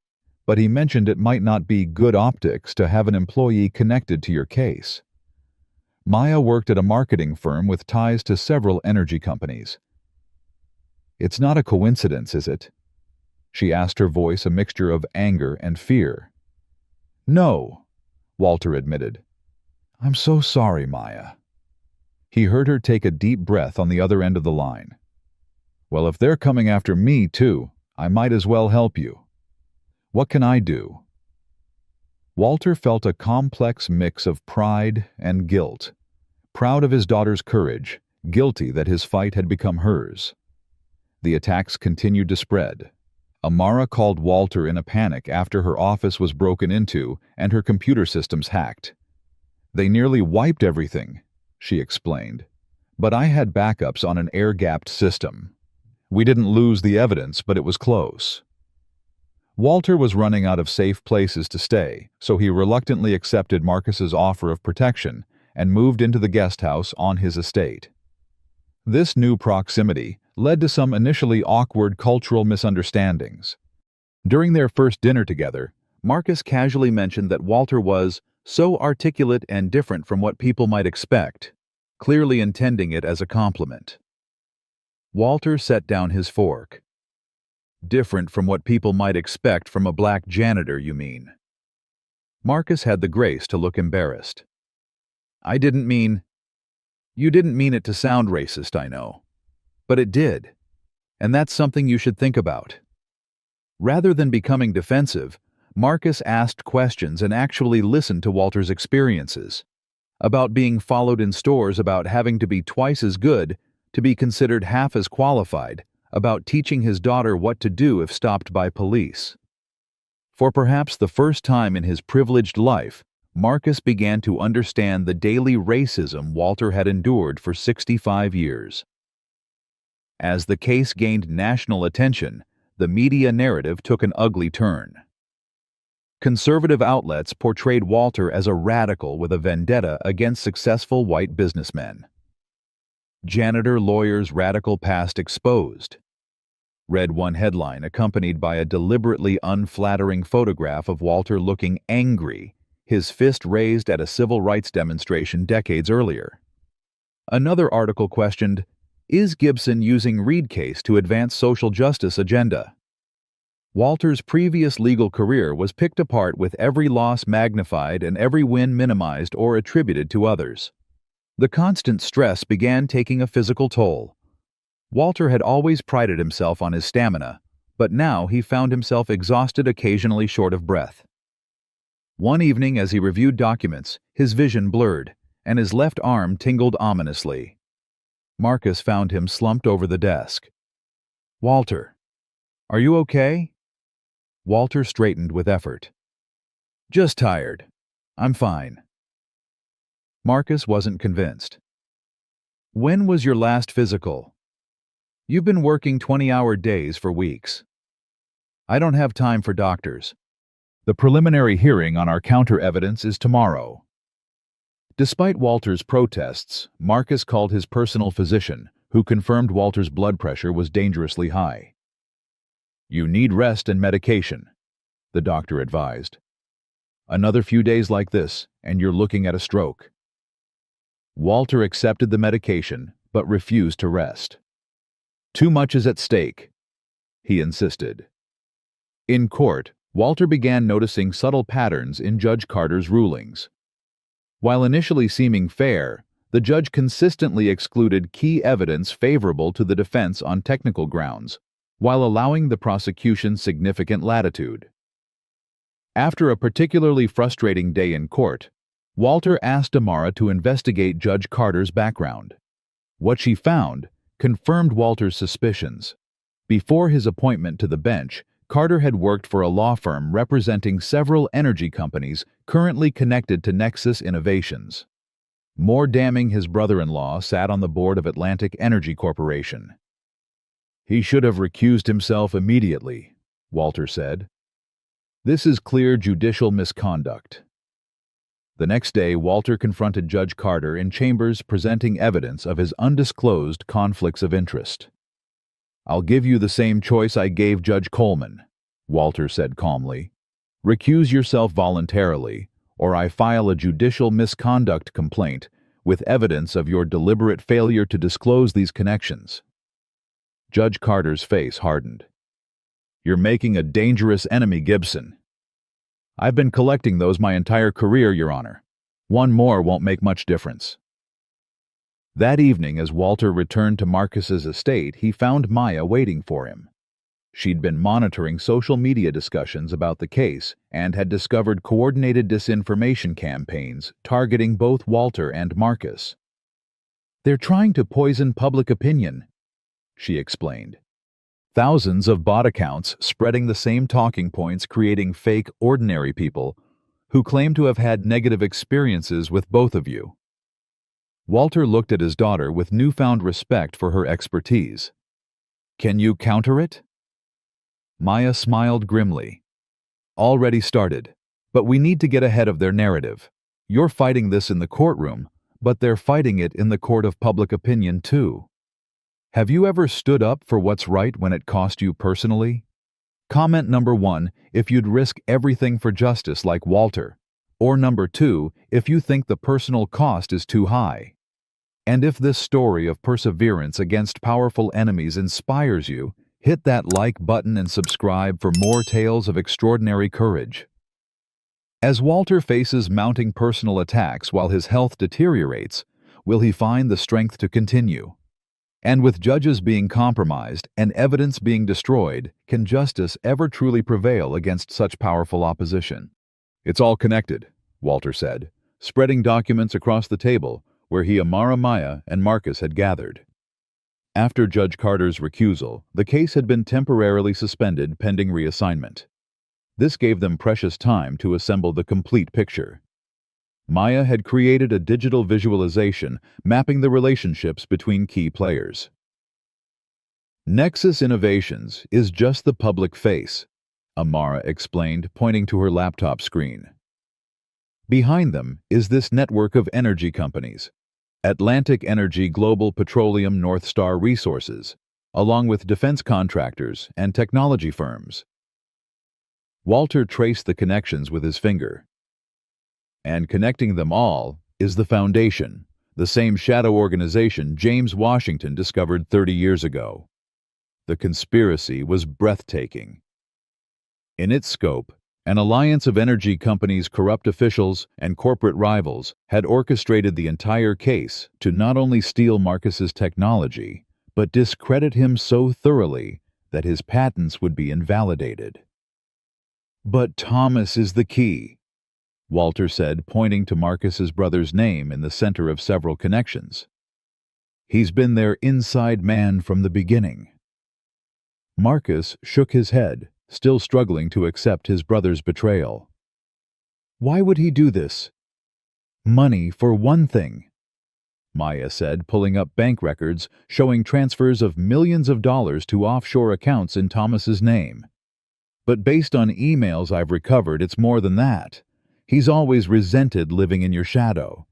But he mentioned it might not be good optics to have an employee connected to your case." Maya worked at a marketing firm with ties to several energy companies. "It's not a coincidence, is it?" she asked, her voice a mixture of anger and fear. "No," Walter admitted. "I'm so sorry, Maya." He heard her take a deep breath on the other end of the line. "Well, if they're coming after me too, I might as well help you. What can I do?" Walter felt a complex mix of pride and guilt. Proud of his daughter's courage, guilty that his fight had become hers. The attacks continued to spread. Amara called Walter in a panic after her office was broken into and her computer systems hacked. "They nearly wiped everything," she explained. "But I had backups on an air-gapped system. We didn't lose the evidence, but it was close." Walter was running out of safe places to stay, so he reluctantly accepted Marcus's offer of protection and moved into the guest house on his estate. This new proximity led to some initially awkward cultural misunderstandings. During their first dinner together, Marcus casually mentioned that Walter was so articulate and different from what people might expect, clearly intending it as a compliment. Walter set down his fork. "Different from what people might expect from a black janitor, you mean?" Marcus had the grace to look embarrassed. "I didn't mean—" "You didn't mean it to sound racist, I know. But it did. And that's something you should think about." Rather than becoming defensive, Marcus asked questions and actually listened to Walter's experiences. About being followed in stores, about having to be twice as good to be considered half as qualified, about teaching his daughter what to do if stopped by police. For perhaps the first time in his privileged life, Marcus began to understand the daily racism Walter had endured for 65 years. As the case gained national attention, the media narrative took an ugly turn. Conservative outlets portrayed Walter as a radical with a vendetta against successful white businessmen. "Janitor lawyer's radical past exposed," read one headline, accompanied by a deliberately unflattering photograph of Walter looking angry, his fist raised at a civil rights demonstration decades earlier. Another article questioned, "Is Gibson using Reed case to advance social justice agenda?" Walter's previous legal career was picked apart, with every loss magnified and every win minimized or attributed to others. The constant stress began taking a physical toll. Walter had always prided himself on his stamina, but now he found himself exhausted, occasionally short of breath. One evening, as he reviewed documents, his vision blurred, and his left arm tingled ominously. Marcus found him slumped over the desk. "Walter." Are you okay? Walter straightened with effort. Just tired. I'm fine. Marcus wasn't convinced. When was your last physical? You've been working 20-hour days for weeks. I don't have time for doctors. The preliminary hearing on our counter-evidence is tomorrow. Despite Walter's protests, Marcus called his personal physician, who confirmed Walter's blood pressure was dangerously high. You need rest and medication, the doctor advised. Another few days like this, and you're looking at a stroke. Walter accepted the medication, but refused to rest. Too much is at stake, he insisted. In court, Walter began noticing subtle patterns in Judge Carter's rulings. While initially seeming fair, the judge consistently excluded key evidence favorable to the defense on technical grounds, while allowing the prosecution significant latitude. After a particularly frustrating day in court, Walter asked Amara to investigate Judge Carter's background. What she found confirmed Walter's suspicions. Before his appointment to the bench, Carter had worked for a law firm representing several energy companies currently connected to Nexus Innovations. More damning, his brother-in-law sat on the board of Atlantic Energy Corporation. He should have recused himself immediately, Walter said. This is clear judicial misconduct. The next day, Walter confronted Judge Carter in chambers presenting evidence of his undisclosed conflicts of interest. I'll give you the same choice I gave Judge Coleman, Walter said calmly. Recuse yourself voluntarily, or I file a judicial misconduct complaint with evidence of your deliberate failure to disclose these connections. Judge Carter's face hardened. You're making a dangerous enemy, Gibson. I've been collecting those my entire career, Your Honor. One more won't make much difference. That evening, as Walter returned to Marcus's estate, he found Maya waiting for him. She'd been monitoring social media discussions about the case and had discovered coordinated disinformation campaigns targeting both Walter and Marcus. They're trying to poison public opinion, she explained. Thousands of bot accounts spreading the same talking points, creating fake, ordinary people who claim to have had negative experiences with both of you. Walter looked at his daughter with newfound respect for her expertise. Can you counter it? Maya smiled grimly. Already started, but we need to get ahead of their narrative. You're fighting this in the courtroom, but they're fighting it in the court of public opinion too. Have you ever stood up for what's right when it cost you personally? Comment number 1, if you'd risk everything for justice like Walter. Or number 2, if you think the personal cost is too high. And if this story of perseverance against powerful enemies inspires you, hit that like button and subscribe for more tales of extraordinary courage. As Walter faces mounting personal attacks while his health deteriorates, will he find the strength to continue? And with judges being compromised and evidence being destroyed, can justice ever truly prevail against such powerful opposition? It's all connected, Walter said, spreading documents across the table where Amara, Maya, and Marcus had gathered. After Judge Carter's recusal, the case had been temporarily suspended pending reassignment. This gave them precious time to assemble the complete picture. Maya had created a digital visualization mapping the relationships between key players. Nexus Innovations is just the public face, Amara explained, pointing to her laptop screen. Behind them is this network of energy companies, Atlantic Energy, Global Petroleum, North Star Resources, along with defense contractors and technology firms. Walter traced the connections with his finger. And connecting them all is the Foundation, the same shadow organization James Washington discovered 30 years ago. The conspiracy was breathtaking. In its scope, an alliance of energy companies, corrupt officials, and corporate rivals had orchestrated the entire case to not only steal Marcus's technology, but discredit him so thoroughly that his patents would be invalidated. But Thomas is the key, Walter said, pointing to Marcus's brother's name in the center of several connections. He's been their inside man from the beginning. Marcus shook his head, still struggling to accept his brother's betrayal. Why would he do this? Money, for one thing, Maya said, pulling up bank records showing transfers of millions of dollars to offshore accounts in Thomas's name. But based on emails I've recovered, it's more than that. He's always resented living in your shadow.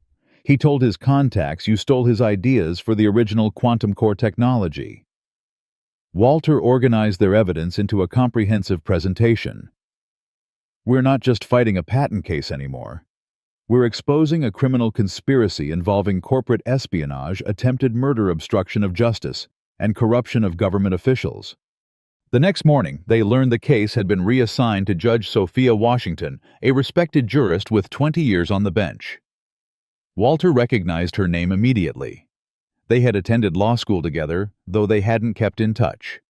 He told his contacts you stole his ideas for the original quantum core technology. Walter organized their evidence into a comprehensive presentation. We're not just fighting a patent case anymore. We're exposing a criminal conspiracy involving corporate espionage, attempted murder, obstruction of justice, and corruption of government officials. The next morning, they learned the case had been reassigned to Judge Sophia Washington, a respected jurist with 20 years on the bench. Walter recognized her name immediately. They had attended law school together, though they hadn't kept in touch.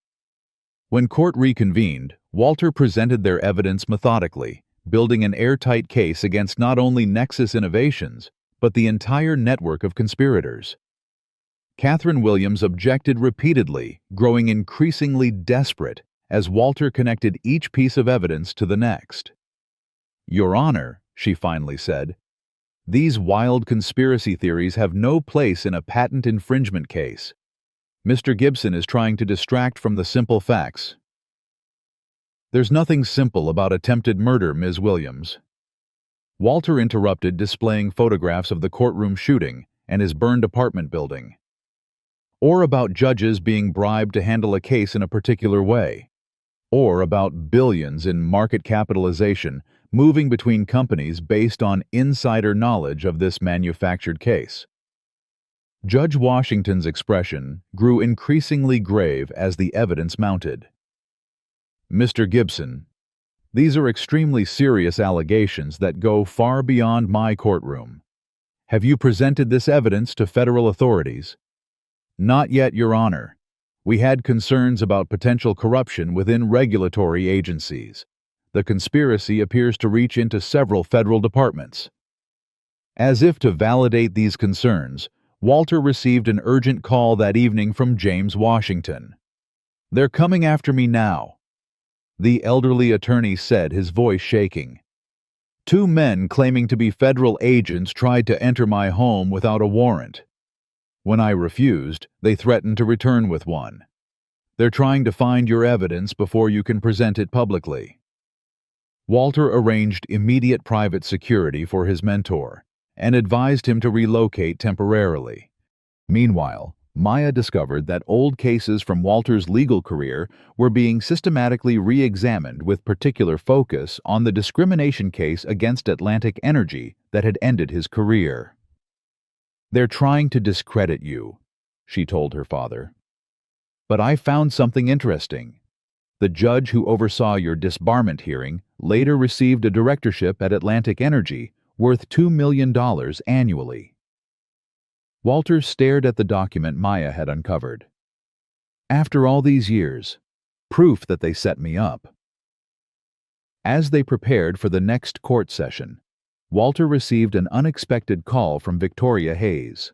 When court reconvened, Walter presented their evidence methodically, building an airtight case against not only Nexus Innovations, but the entire network of conspirators. Catherine Williams objected repeatedly, growing increasingly desperate as Walter connected each piece of evidence to the next. "Your Honor," she finally said, "these wild conspiracy theories have no place in a patent infringement case. Mr. Gibson is trying to distract from the simple facts." "There's nothing simple about attempted murder, Ms. Williams." Walter interrupted, displaying photographs of the courtroom shooting and his burned apartment building. Or about judges being bribed to handle a case in a particular way. Or about billions in market capitalization moving between companies based on insider knowledge of this manufactured case. Judge Washington's expression grew increasingly grave as the evidence mounted. "Mr. Gibson, these are extremely serious allegations that go far beyond my courtroom. Have you presented this evidence to federal authorities?" "Not yet, Your Honor. We had concerns about potential corruption within regulatory agencies. The conspiracy appears to reach into several federal departments." As if to validate these concerns, Walter received an urgent call that evening from James Washington. "They're coming after me now," the elderly attorney said, his voice shaking. "Two men claiming to be federal agents tried to enter my home without a warrant. When I refused, they threatened to return with one. They're trying to find your evidence before you can present it publicly." Walter arranged immediate private security for his mentor and advised him to relocate temporarily. Meanwhile, Maya discovered that old cases from Walter's legal career were being systematically re-examined with particular focus on the discrimination case against Atlantic Energy that had ended his career. "They're trying to discredit you," she told her father. "But I found something interesting. The judge who oversaw your disbarment hearing later received a directorship at Atlantic Energy worth $2 million annually." Walter stared at the document Maya had uncovered. "After all these years, proof that they set me up." As they prepared for the next court session, Walter received an unexpected call from Victoria Hayes.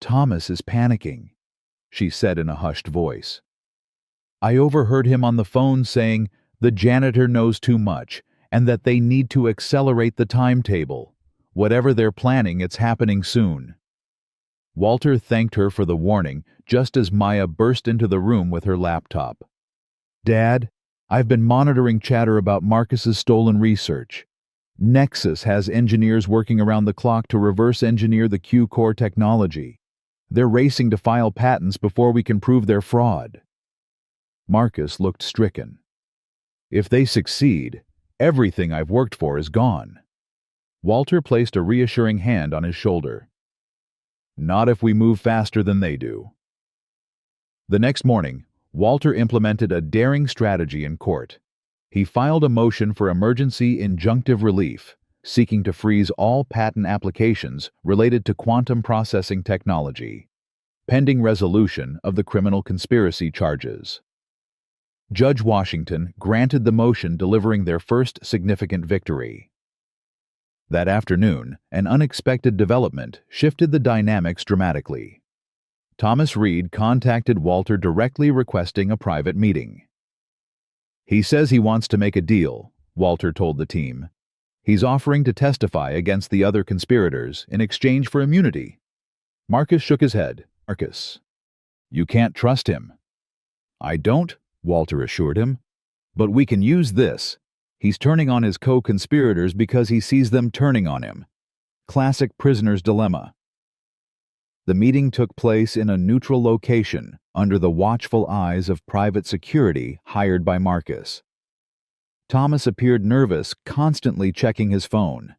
"Thomas is panicking," she said in a hushed voice. "I overheard him on the phone saying the janitor knows too much and that they need to accelerate the timetable. Whatever they're planning, it's happening soon." Walter thanked her for the warning just as Maya burst into the room with her laptop. "Dad, I've been monitoring chatter about Marcus's stolen research. Nexus has engineers working around the clock to reverse engineer the Q-core technology. They're racing to file patents before we can prove their fraud." Marcus looked stricken. "If they succeed, everything I've worked for is gone." Walter placed a reassuring hand on his shoulder. "Not if we move faster than they do." The next morning, Walter implemented a daring strategy in court. He filed a motion for emergency injunctive relief, seeking to freeze all patent applications related to quantum processing technology, pending resolution of the criminal conspiracy charges. Judge Washington granted the motion, delivering their first significant victory. That afternoon, an unexpected development shifted the dynamics dramatically. Thomas Reed contacted Walter directly requesting a private meeting. "He says he wants to make a deal," Walter told the team. "He's offering to testify against the other conspirators in exchange for immunity." Marcus shook his head. "Marcus, you can't trust him." "I don't," Walter assured him. "But we can use this. He's turning on his co-conspirators because he sees them turning on him. Classic prisoner's dilemma." The meeting took place in a neutral location under the watchful eyes of private security hired by Marcus. Thomas appeared nervous, constantly checking his phone.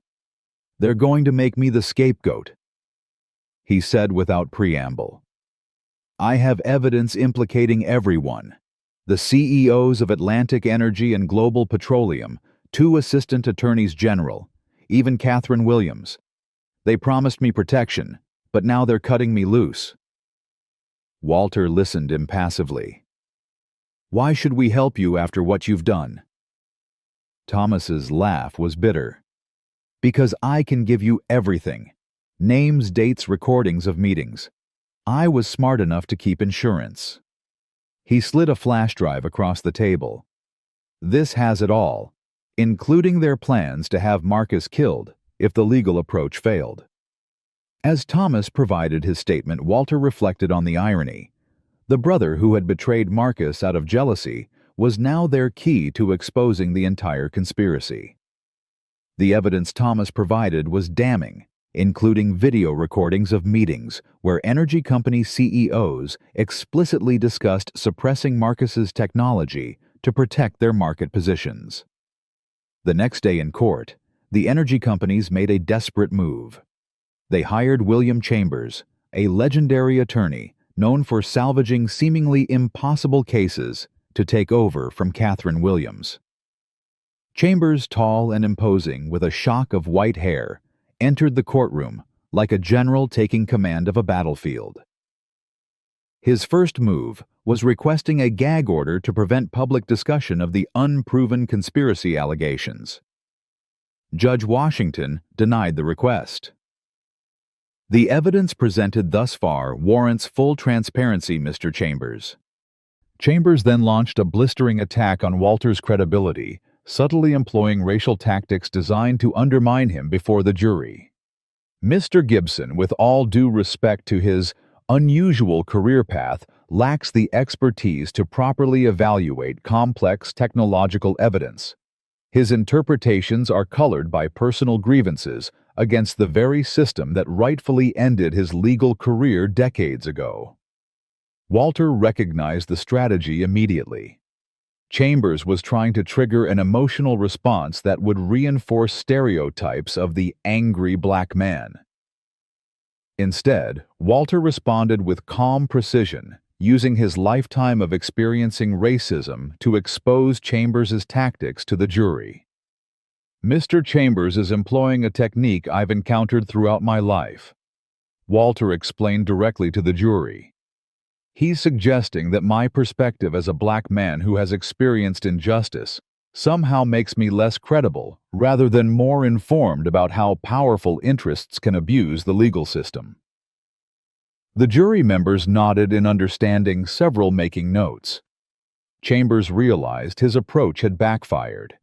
"They're going to make me the scapegoat," he said without preamble. "I have evidence implicating everyone. The CEOs of Atlantic Energy and Global Petroleum, 2 assistant attorneys general, even Catherine Williams. They promised me protection, but now they're cutting me loose." Walter listened impassively. "Why should we help you after what you've done?" Thomas's laugh was bitter. "Because I can give you everything. Names, dates, recordings of meetings. I was smart enough to keep insurance." He slid a flash drive across the table. "This has it all, including their plans to have Marcus killed if the legal approach failed." As Thomas provided his statement, Walter reflected on the irony. The brother who had betrayed Marcus out of jealousy was now their key to exposing the entire conspiracy. The evidence Thomas provided was damning, including video recordings of meetings where energy company CEOs explicitly discussed suppressing Marcus's technology to protect their market positions. The next day in court, the energy companies made a desperate move. They hired William Chambers, a legendary attorney known for salvaging seemingly impossible cases, to take over from Catherine Williams. Chambers, tall and imposing with a shock of white hair, entered the courtroom like a general taking command of a battlefield. His first move was requesting a gag order to prevent public discussion of the unproven conspiracy allegations. Judge Washington denied the request. "The evidence presented thus far warrants full transparency, Mr. Chambers." Chambers then launched a blistering attack on Walter's credibility, subtly employing racial tactics designed to undermine him before the jury. "Mr. Gibson, with all due respect to his unusual career path, lacks the expertise to properly evaluate complex technological evidence. His interpretations are colored by personal grievances against the very system that rightfully ended his legal career decades ago." Walter recognized the strategy immediately. Chambers was trying to trigger an emotional response that would reinforce stereotypes of the angry black man. Instead, Walter responded with calm precision, using his lifetime of experiencing racism to expose Chambers' tactics to the jury. "Mr. Chambers is employing a technique I've encountered throughout my life," Walter explained directly to the jury. "He's suggesting that my perspective as a black man who has experienced injustice somehow makes me less credible rather than more informed about how powerful interests can abuse the legal system." The jury members nodded in understanding, several making notes. Chambers realized his approach had backfired.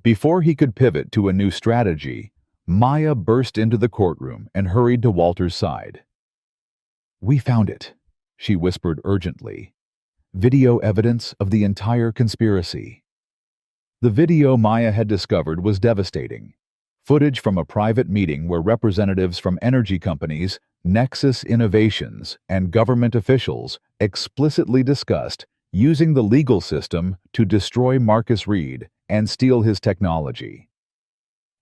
Before he could pivot to a new strategy, Maya burst into the courtroom and hurried to Walter's side. "We found it," she whispered urgently. "Video evidence of the entire conspiracy." The video Maya had discovered was devastating. Footage from a private meeting where representatives from energy companies, Nexus Innovations, and government officials explicitly discussed using the legal system to destroy Marcus Reed and steal his technology.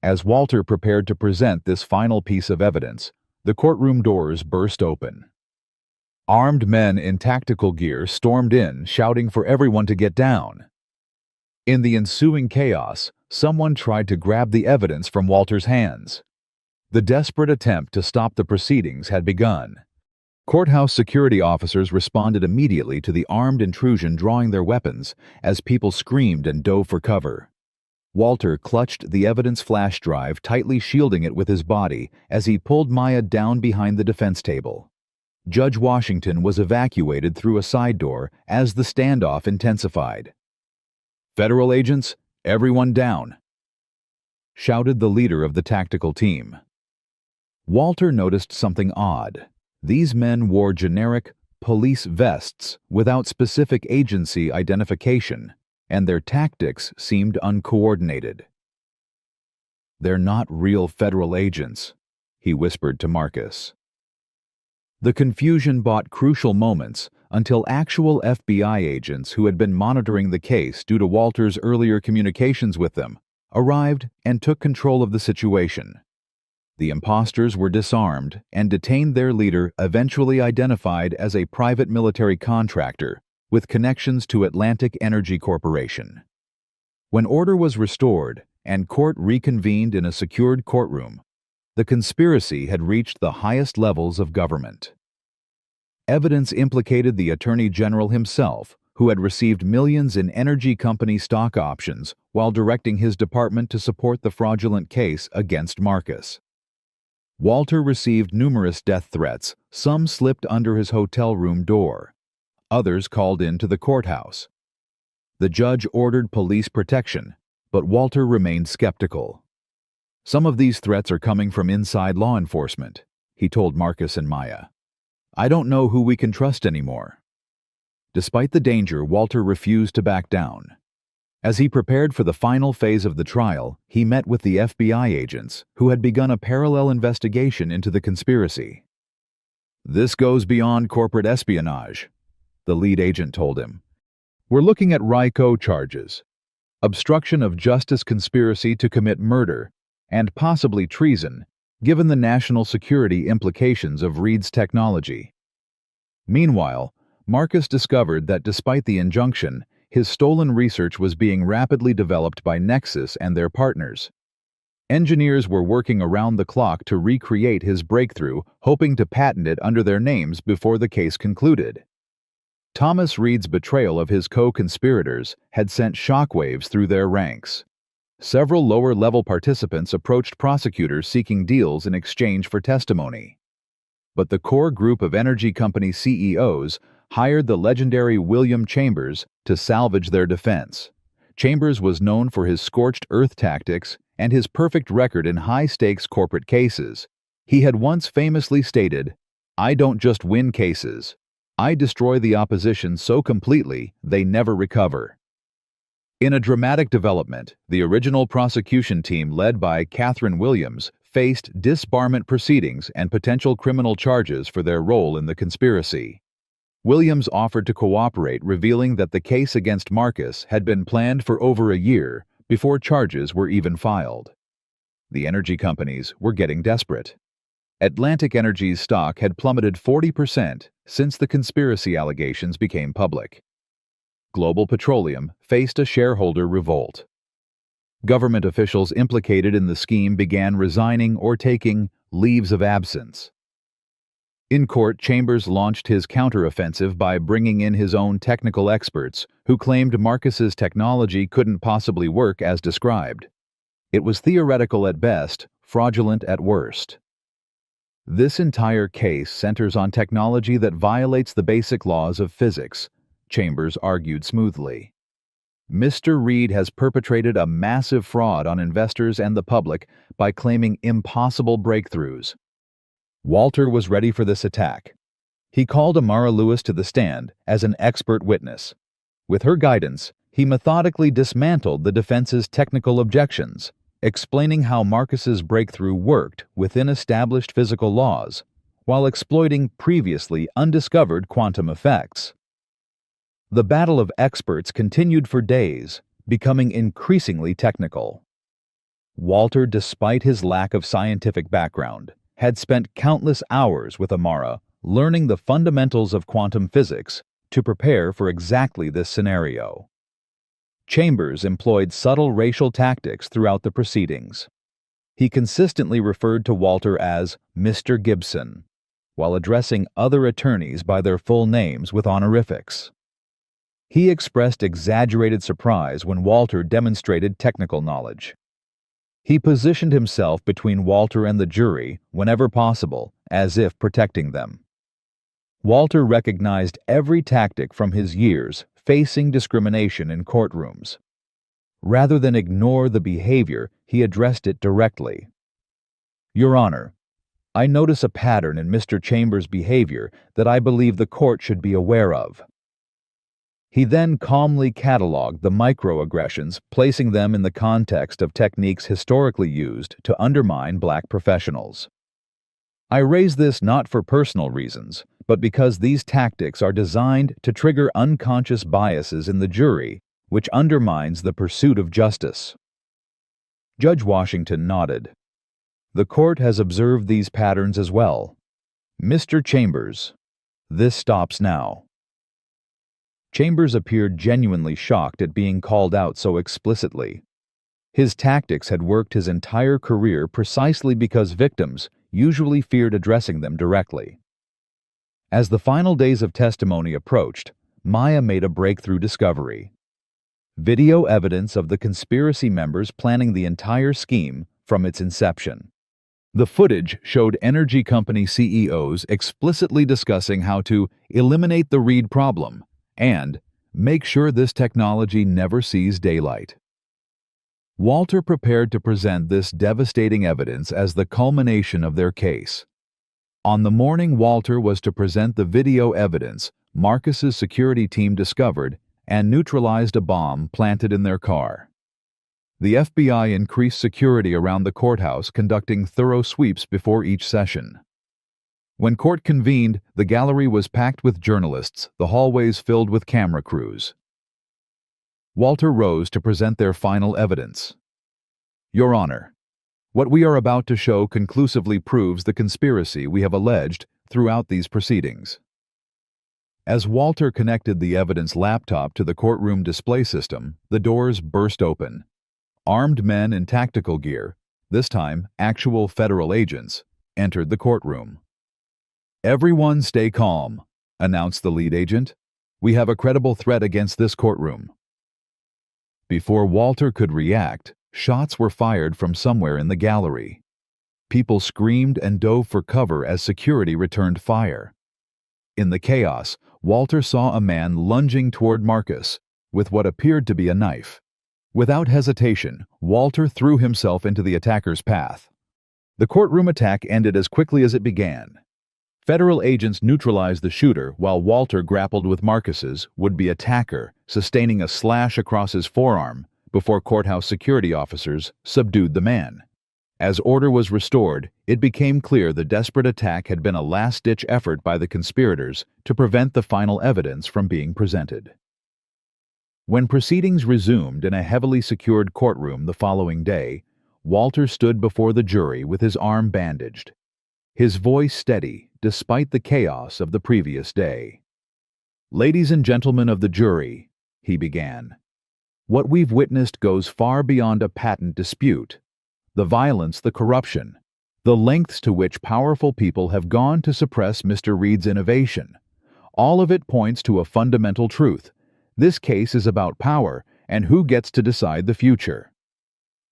As Walter prepared to present this final piece of evidence, the courtroom doors burst open. Armed men in tactical gear stormed in, shouting for everyone to get down. In the ensuing chaos, someone tried to grab the evidence from Walter's hands. The desperate attempt to stop the proceedings had begun. Courthouse security officers responded immediately to the armed intrusion, drawing their weapons as people screamed and dove for cover. Walter clutched the evidence flash drive, tightly shielding it with his body as he pulled Maya down behind the defense table. Judge Washington was evacuated through a side door as the standoff intensified. "Federal agents, everyone down," shouted the leader of the tactical team. Walter noticed something odd. These men wore generic police vests without specific agency identification, and their tactics seemed uncoordinated. "They're not real federal agents," he whispered to Marcus. The confusion bought crucial moments until actual FBI agents who had been monitoring the case due to Walter's earlier communications with them arrived and took control of the situation. The imposters were disarmed and detained their leader, eventually identified as a private military contractor with connections to Atlantic Energy Corporation. When order was restored and court reconvened in a secured courtroom, the conspiracy had reached the highest levels of government. Evidence implicated the Attorney General himself, who had received millions in energy company stock options while directing his department to support the fraudulent case against Marcus. Walter received numerous death threats, some slipped under his hotel room door. Others called in to the courthouse. The judge ordered police protection, but Walter remained skeptical. "Some of these threats are coming from inside law enforcement," he told Marcus and Maya. "I don't know who we can trust anymore." Despite the danger, Walter refused to back down. As he prepared for the final phase of the trial, he met with the FBI agents, who had begun a parallel investigation into the conspiracy. "This goes beyond corporate espionage," the lead agent told him. "We're looking at RICO charges, obstruction of justice conspiracy to commit murder, and possibly treason, given the national security implications of Reed's technology." Meanwhile, Marcus discovered that despite the injunction, his stolen research was being rapidly developed by Nexus and their partners. Engineers were working around the clock to recreate his breakthrough, hoping to patent it under their names before the case concluded. Thomas Reed's betrayal of his co-conspirators had sent shockwaves through their ranks. Several lower-level participants approached prosecutors seeking deals in exchange for testimony. But the core group of energy company CEOs hired the legendary William Chambers to salvage their defense. Chambers was known for his scorched earth tactics and his perfect record in high-stakes corporate cases. He had once famously stated, "I don't just win cases. I destroy the opposition so completely they never recover." In a dramatic development, the original prosecution team led by Catherine Williams faced disbarment proceedings and potential criminal charges for their role in the conspiracy. Williams offered to cooperate, revealing that the case against Marcus had been planned for over a year before charges were even filed. The energy companies were getting desperate. Atlantic Energy's stock had plummeted 40% since the conspiracy allegations became public. Global Petroleum faced a shareholder revolt. Government officials implicated in the scheme began resigning or taking leaves of absence. In court, Chambers launched his counteroffensive by bringing in his own technical experts, who claimed Marcus's technology couldn't possibly work as described. It was theoretical at best, fraudulent at worst. This entire case centers on technology that violates the basic laws of physics, Chambers argued smoothly. Mr. Reed has perpetrated a massive fraud on investors and the public by claiming impossible breakthroughs. Walter was ready for this attack. He called Amara Lewis to the stand as an expert witness. With her guidance, he methodically dismantled the defense's technical objections, explaining how Marcus's breakthrough worked within established physical laws, while exploiting previously undiscovered quantum effects. The battle of experts continued for days, becoming increasingly technical. Walter, despite his lack of scientific background, had spent countless hours with Amara learning the fundamentals of quantum physics to prepare for exactly this scenario. Chambers employed subtle racial tactics throughout the proceedings. He consistently referred to Walter as Mr. Gibson, while addressing other attorneys by their full names with honorifics. He expressed exaggerated surprise when Walter demonstrated technical knowledge. He positioned himself between Walter and the jury whenever possible, as if protecting them. Walter recognized every tactic from his years facing discrimination in courtrooms. Rather than ignore the behavior, he addressed it directly. "Your Honor, I notice a pattern in Mr. Chambers' behavior that I believe the court should be aware of." He then calmly cataloged the microaggressions, placing them in the context of techniques historically used to undermine black professionals. "I raise this not for personal reasons, but because these tactics are designed to trigger unconscious biases in the jury, which undermines the pursuit of justice." Judge Washington nodded. "The court has observed these patterns as well. Mr. Chambers, this stops now." Chambers appeared genuinely shocked at being called out so explicitly. His tactics had worked his entire career precisely because victims usually feared addressing them directly. As the final days of testimony approached, Maya made a breakthrough discovery: video evidence of the conspiracy members planning the entire scheme from its inception. The footage showed energy company CEOs explicitly discussing how to eliminate the Reed problem and make sure this technology never sees daylight. Walter prepared to present this devastating evidence as the culmination of their case. On the morning Walter was to present the video evidence, Marcus's security team discovered and neutralized a bomb planted in their car. The FBI increased security around the courthouse, conducting thorough sweeps before each session. When court convened, the gallery was packed with journalists, the hallways filled with camera crews. Walter rose to present their final evidence. "Your Honor, what we are about to show conclusively proves the conspiracy we have alleged throughout these proceedings." As Walter connected the evidence laptop to the courtroom display system, the doors burst open. Armed men in tactical gear, this time actual federal agents, entered the courtroom. "Everyone stay calm," announced the lead agent. "We have a credible threat against this courtroom." Before Walter could react, shots were fired from somewhere in the gallery. People screamed and dove for cover as security returned fire. In the chaos, Walter saw a man lunging toward Marcus with what appeared to be a knife. Without hesitation, Walter threw himself into the attacker's path. The courtroom attack ended as quickly as it began. Federal agents neutralized the shooter while Walter grappled with Marcus's would-be attacker, sustaining a slash across his forearm before courthouse security officers subdued the man. As order was restored, it became clear the desperate attack had been a last-ditch effort by the conspirators to prevent the final evidence from being presented. When proceedings resumed in a heavily secured courtroom the following day, Walter stood before the jury with his arm bandaged, his voice steady despite the chaos of the previous day. "Ladies and gentlemen of the jury," he began, "what we've witnessed goes far beyond a patent dispute. The violence, the corruption, the lengths to which powerful people have gone to suppress Mr. Reed's innovation. All of it points to a fundamental truth. This case is about power and who gets to decide the future."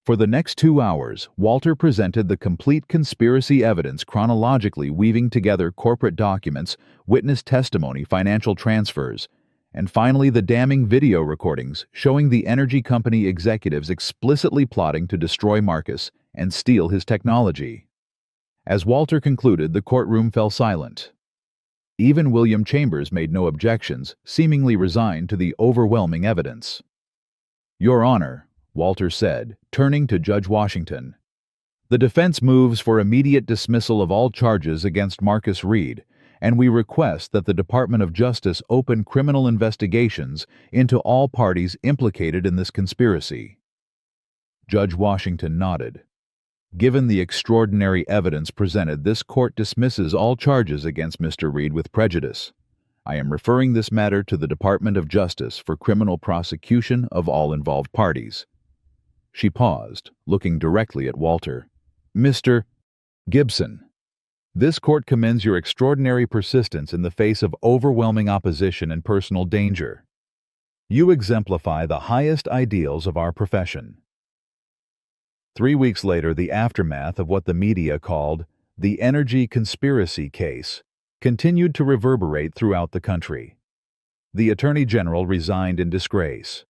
For the next 2 hours, Walter presented the complete conspiracy evidence chronologically, weaving together corporate documents, witness testimony, financial transfers, and finally the damning video recordings showing the energy company executives explicitly plotting to destroy Marcus and steal his technology. As Walter concluded, the courtroom fell silent. Even William Chambers made no objections, seemingly resigned to the overwhelming evidence. "Your Honor," Walter said, turning to Judge Washington, "the defense moves for immediate dismissal of all charges against Marcus Reed, and we request that the Department of Justice open criminal investigations into all parties implicated in this conspiracy." Judge Washington nodded. "Given the extraordinary evidence presented, this court dismisses all charges against Mr. Reed with prejudice. I am referring this matter to the Department of Justice for criminal prosecution of all involved parties." She paused, looking directly at Walter. "Mr. Gibson, this court commends your extraordinary persistence in the face of overwhelming opposition and personal danger. You exemplify the highest ideals of our profession." 3 weeks later, the aftermath of what the media called the energy conspiracy case continued to reverberate throughout the country. The Attorney General resigned in disgrace.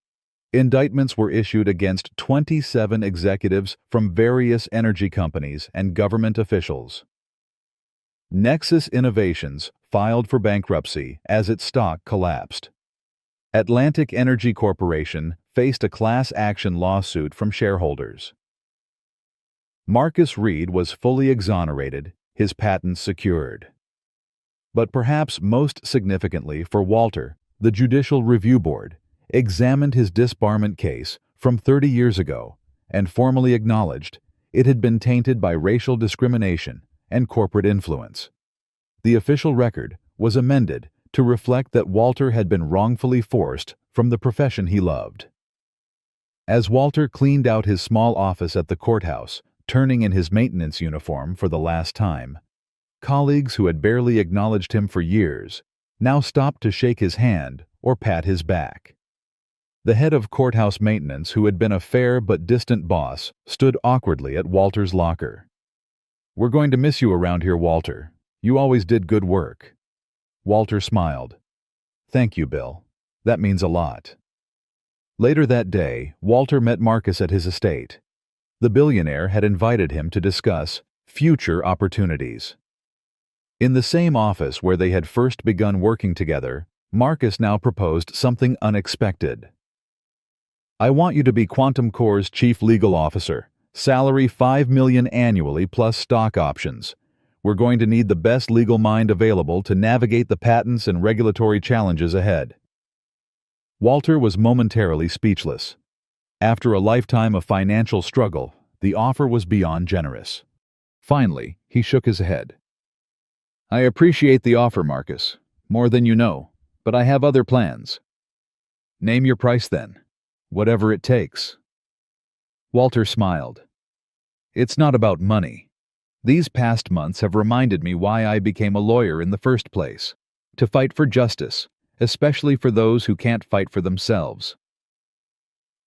Indictments were issued against 27 executives from various energy companies and government officials. Nexus Innovations filed for bankruptcy as its stock collapsed. Atlantic Energy Corporation faced a class action lawsuit from shareholders. Marcus Reed was fully exonerated, his patents secured. But perhaps most significantly for Walter, the Judicial Review Board examined his disbarment case from 30 years ago and formally acknowledged it had been tainted by racial discrimination and corporate influence. The official record was amended to reflect that Walter had been wrongfully forced from the profession he loved. As Walter cleaned out his small office at the courthouse, turning in his maintenance uniform for the last time, colleagues who had barely acknowledged him for years now stopped to shake his hand or pat his back. The head of courthouse maintenance, who had been a fair but distant boss, stood awkwardly at Walter's locker. "We're going to miss you around here, Walter. You always did good work." Walter smiled. "Thank you, Bill. That means a lot." Later that day, Walter met Marcus at his estate. The billionaire had invited him to discuss future opportunities. In the same office where they had first begun working together, Marcus now proposed something unexpected. "I want you to be Quantum Core's chief legal officer. Salary $5 million annually plus stock options. We're going to need the best legal mind available to navigate the patents and regulatory challenges ahead." Walter was momentarily speechless. After a lifetime of financial struggle, the offer was beyond generous. Finally, he shook his head. "I appreciate the offer, Marcus, more than you know, but I have other plans." "Name your price then. Whatever it takes." Walter smiled. "It's not about money. These past months have reminded me why I became a lawyer in the first place, to fight for justice, especially for those who can't fight for themselves."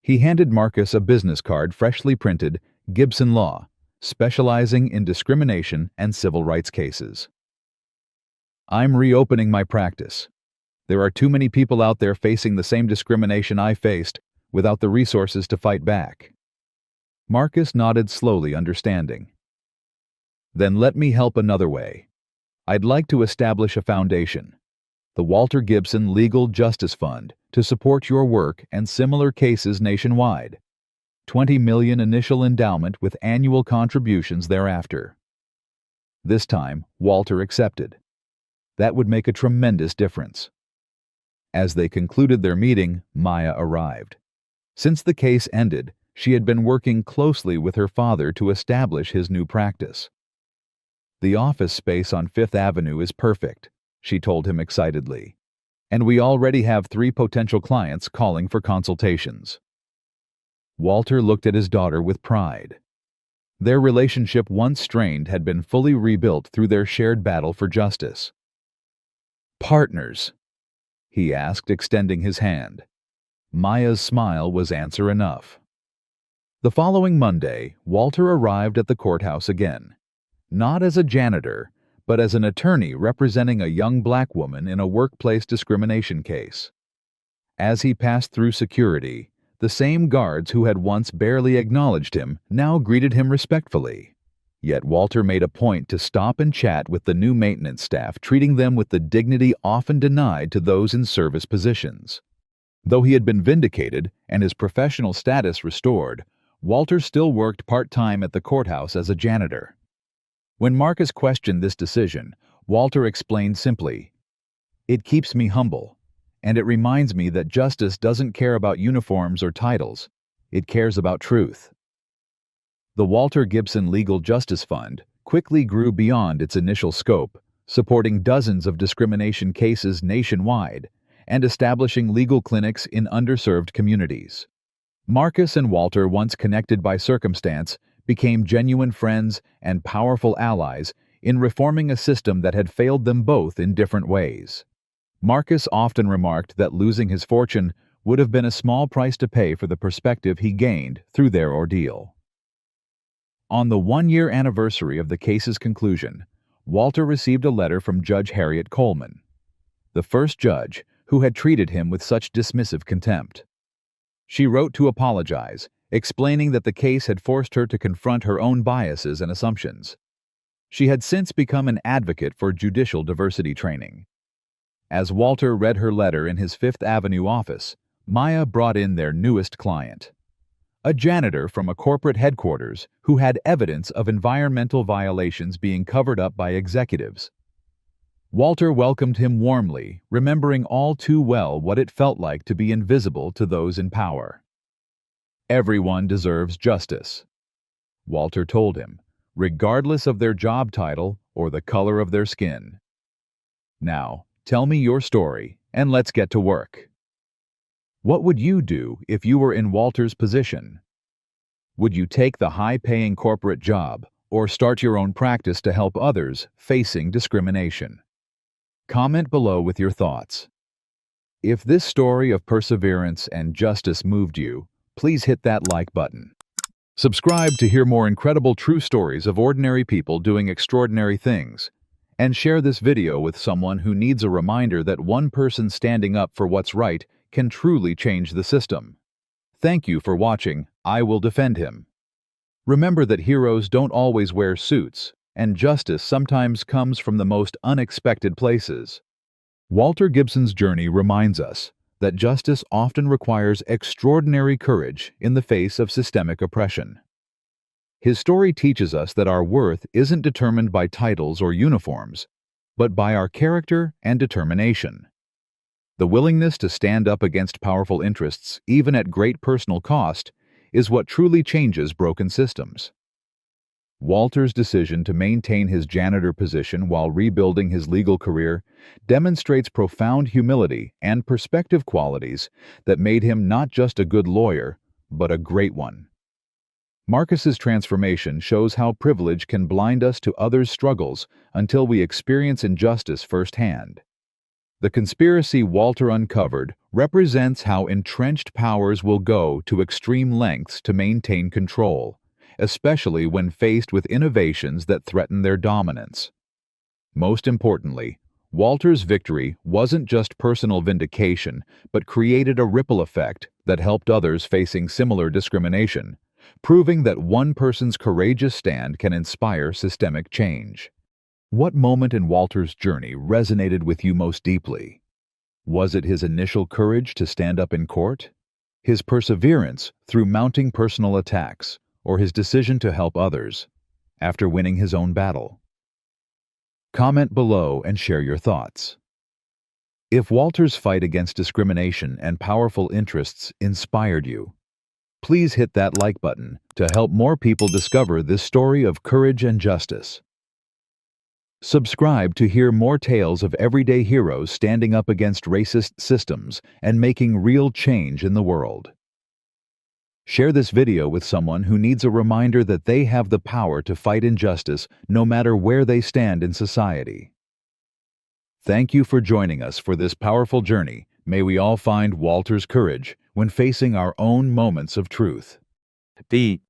He handed Marcus a business card freshly printed, Gibson Law, specializing in discrimination and civil rights cases. "I'm reopening my practice. There are too many people out there facing the same discrimination I faced without the resources to fight back." Marcus nodded slowly, understanding. "Then let me help another way. I'd like to establish a foundation, the Walter Gibson Legal Justice Fund, to support your work and similar cases nationwide. $20 million initial endowment with annual contributions thereafter." This time, Walter accepted. That would make a tremendous difference. As they concluded their meeting, Maya arrived. Since the case ended, she had been working closely with her father to establish his new practice. "The office space on Fifth Avenue is perfect," she told him excitedly. "And we already have 3 potential clients calling for consultations." Walter looked at his daughter with pride. Their relationship, once strained, had been fully rebuilt through their shared battle for justice. "Partners?" he asked, extending his hand. Maya's smile was answer enough. The following Monday, Walter arrived at the courthouse again, not as a janitor, but as an attorney representing a young black woman in a workplace discrimination case. As he passed through security, the same guards who had once barely acknowledged him now greeted him respectfully. Yet Walter made a point to stop and chat with the new maintenance staff, treating them with the dignity often denied to those in service positions. Though he had been vindicated and his professional status restored, Walter still worked part-time at the courthouse as a janitor. When Marcus questioned this decision, Walter explained simply, "It keeps me humble, and it reminds me that justice doesn't care about uniforms or titles. It cares about truth." The Walter Gibson Legal Justice Fund quickly grew beyond its initial scope, supporting dozens of discrimination cases nationwide and establishing legal clinics in underserved communities. Marcus and Walter, once connected by circumstance, became genuine friends and powerful allies in reforming a system that had failed them both in different ways. Marcus often remarked that losing his fortune would have been a small price to pay for the perspective he gained through their ordeal. On the 1-year anniversary of the case's conclusion, Walter received a letter from Judge Harriet Coleman, the first judge who had treated him with such dismissive contempt. She wrote to apologize, explaining that the case had forced her to confront her own biases and assumptions. She had since become an advocate for judicial diversity training. As Walter read her letter in his Fifth Avenue office, Maya brought in their newest client, a janitor from a corporate headquarters who had evidence of environmental violations being covered up by executives. Walter welcomed him warmly, remembering all too well what it felt like to be invisible to those in power. Everyone deserves justice, Walter told him, regardless of their job title or the color of their skin. Now, tell me your story, and let's get to work. What would you do if you were in Walter's position? Would you take the high-paying corporate job or start your own practice to help others facing discrimination? Comment below with your thoughts. If this story of perseverance and justice moved you, please hit that like button. Subscribe to hear more incredible true stories of ordinary people doing extraordinary things. And share this video with someone who needs a reminder that one person standing up for what's right can truly change the system. Thank you for watching. I will defend him. Remember that heroes don't always wear suits, and justice sometimes comes from the most unexpected places. Walter Gibson's journey reminds us that justice often requires extraordinary courage in the face of systemic oppression. His story teaches us that our worth isn't determined by titles or uniforms, but by our character and determination. The willingness to stand up against powerful interests, even at great personal cost, is what truly changes broken systems. Walter's decision to maintain his janitor position while rebuilding his legal career demonstrates profound humility and perspective qualities that made him not just a good lawyer, but a great one. Marcus's transformation shows how privilege can blind us to others' struggles until we experience injustice firsthand. The conspiracy Walter uncovered represents how entrenched powers will go to extreme lengths to maintain control, especially when faced with innovations that threaten their dominance. Most importantly, Walter's victory wasn't just personal vindication, but created a ripple effect that helped others facing similar discrimination, proving that one person's courageous stand can inspire systemic change. What moment in Walter's journey resonated with you most deeply? Was it his initial courage to stand up in court? His perseverance through mounting personal attacks? Or his decision to help others after winning his own battle? Comment below and share your thoughts. If Walter's fight against discrimination and powerful interests inspired you, please hit that like button to help more people discover this story of courage and justice. Subscribe to hear more tales of everyday heroes standing up against racist systems and making real change in the world. Share this video with someone who needs a reminder that they have the power to fight injustice no matter where they stand in society. Thank you for joining us for this powerful journey. May we all find Walter's courage when facing our own moments of truth. The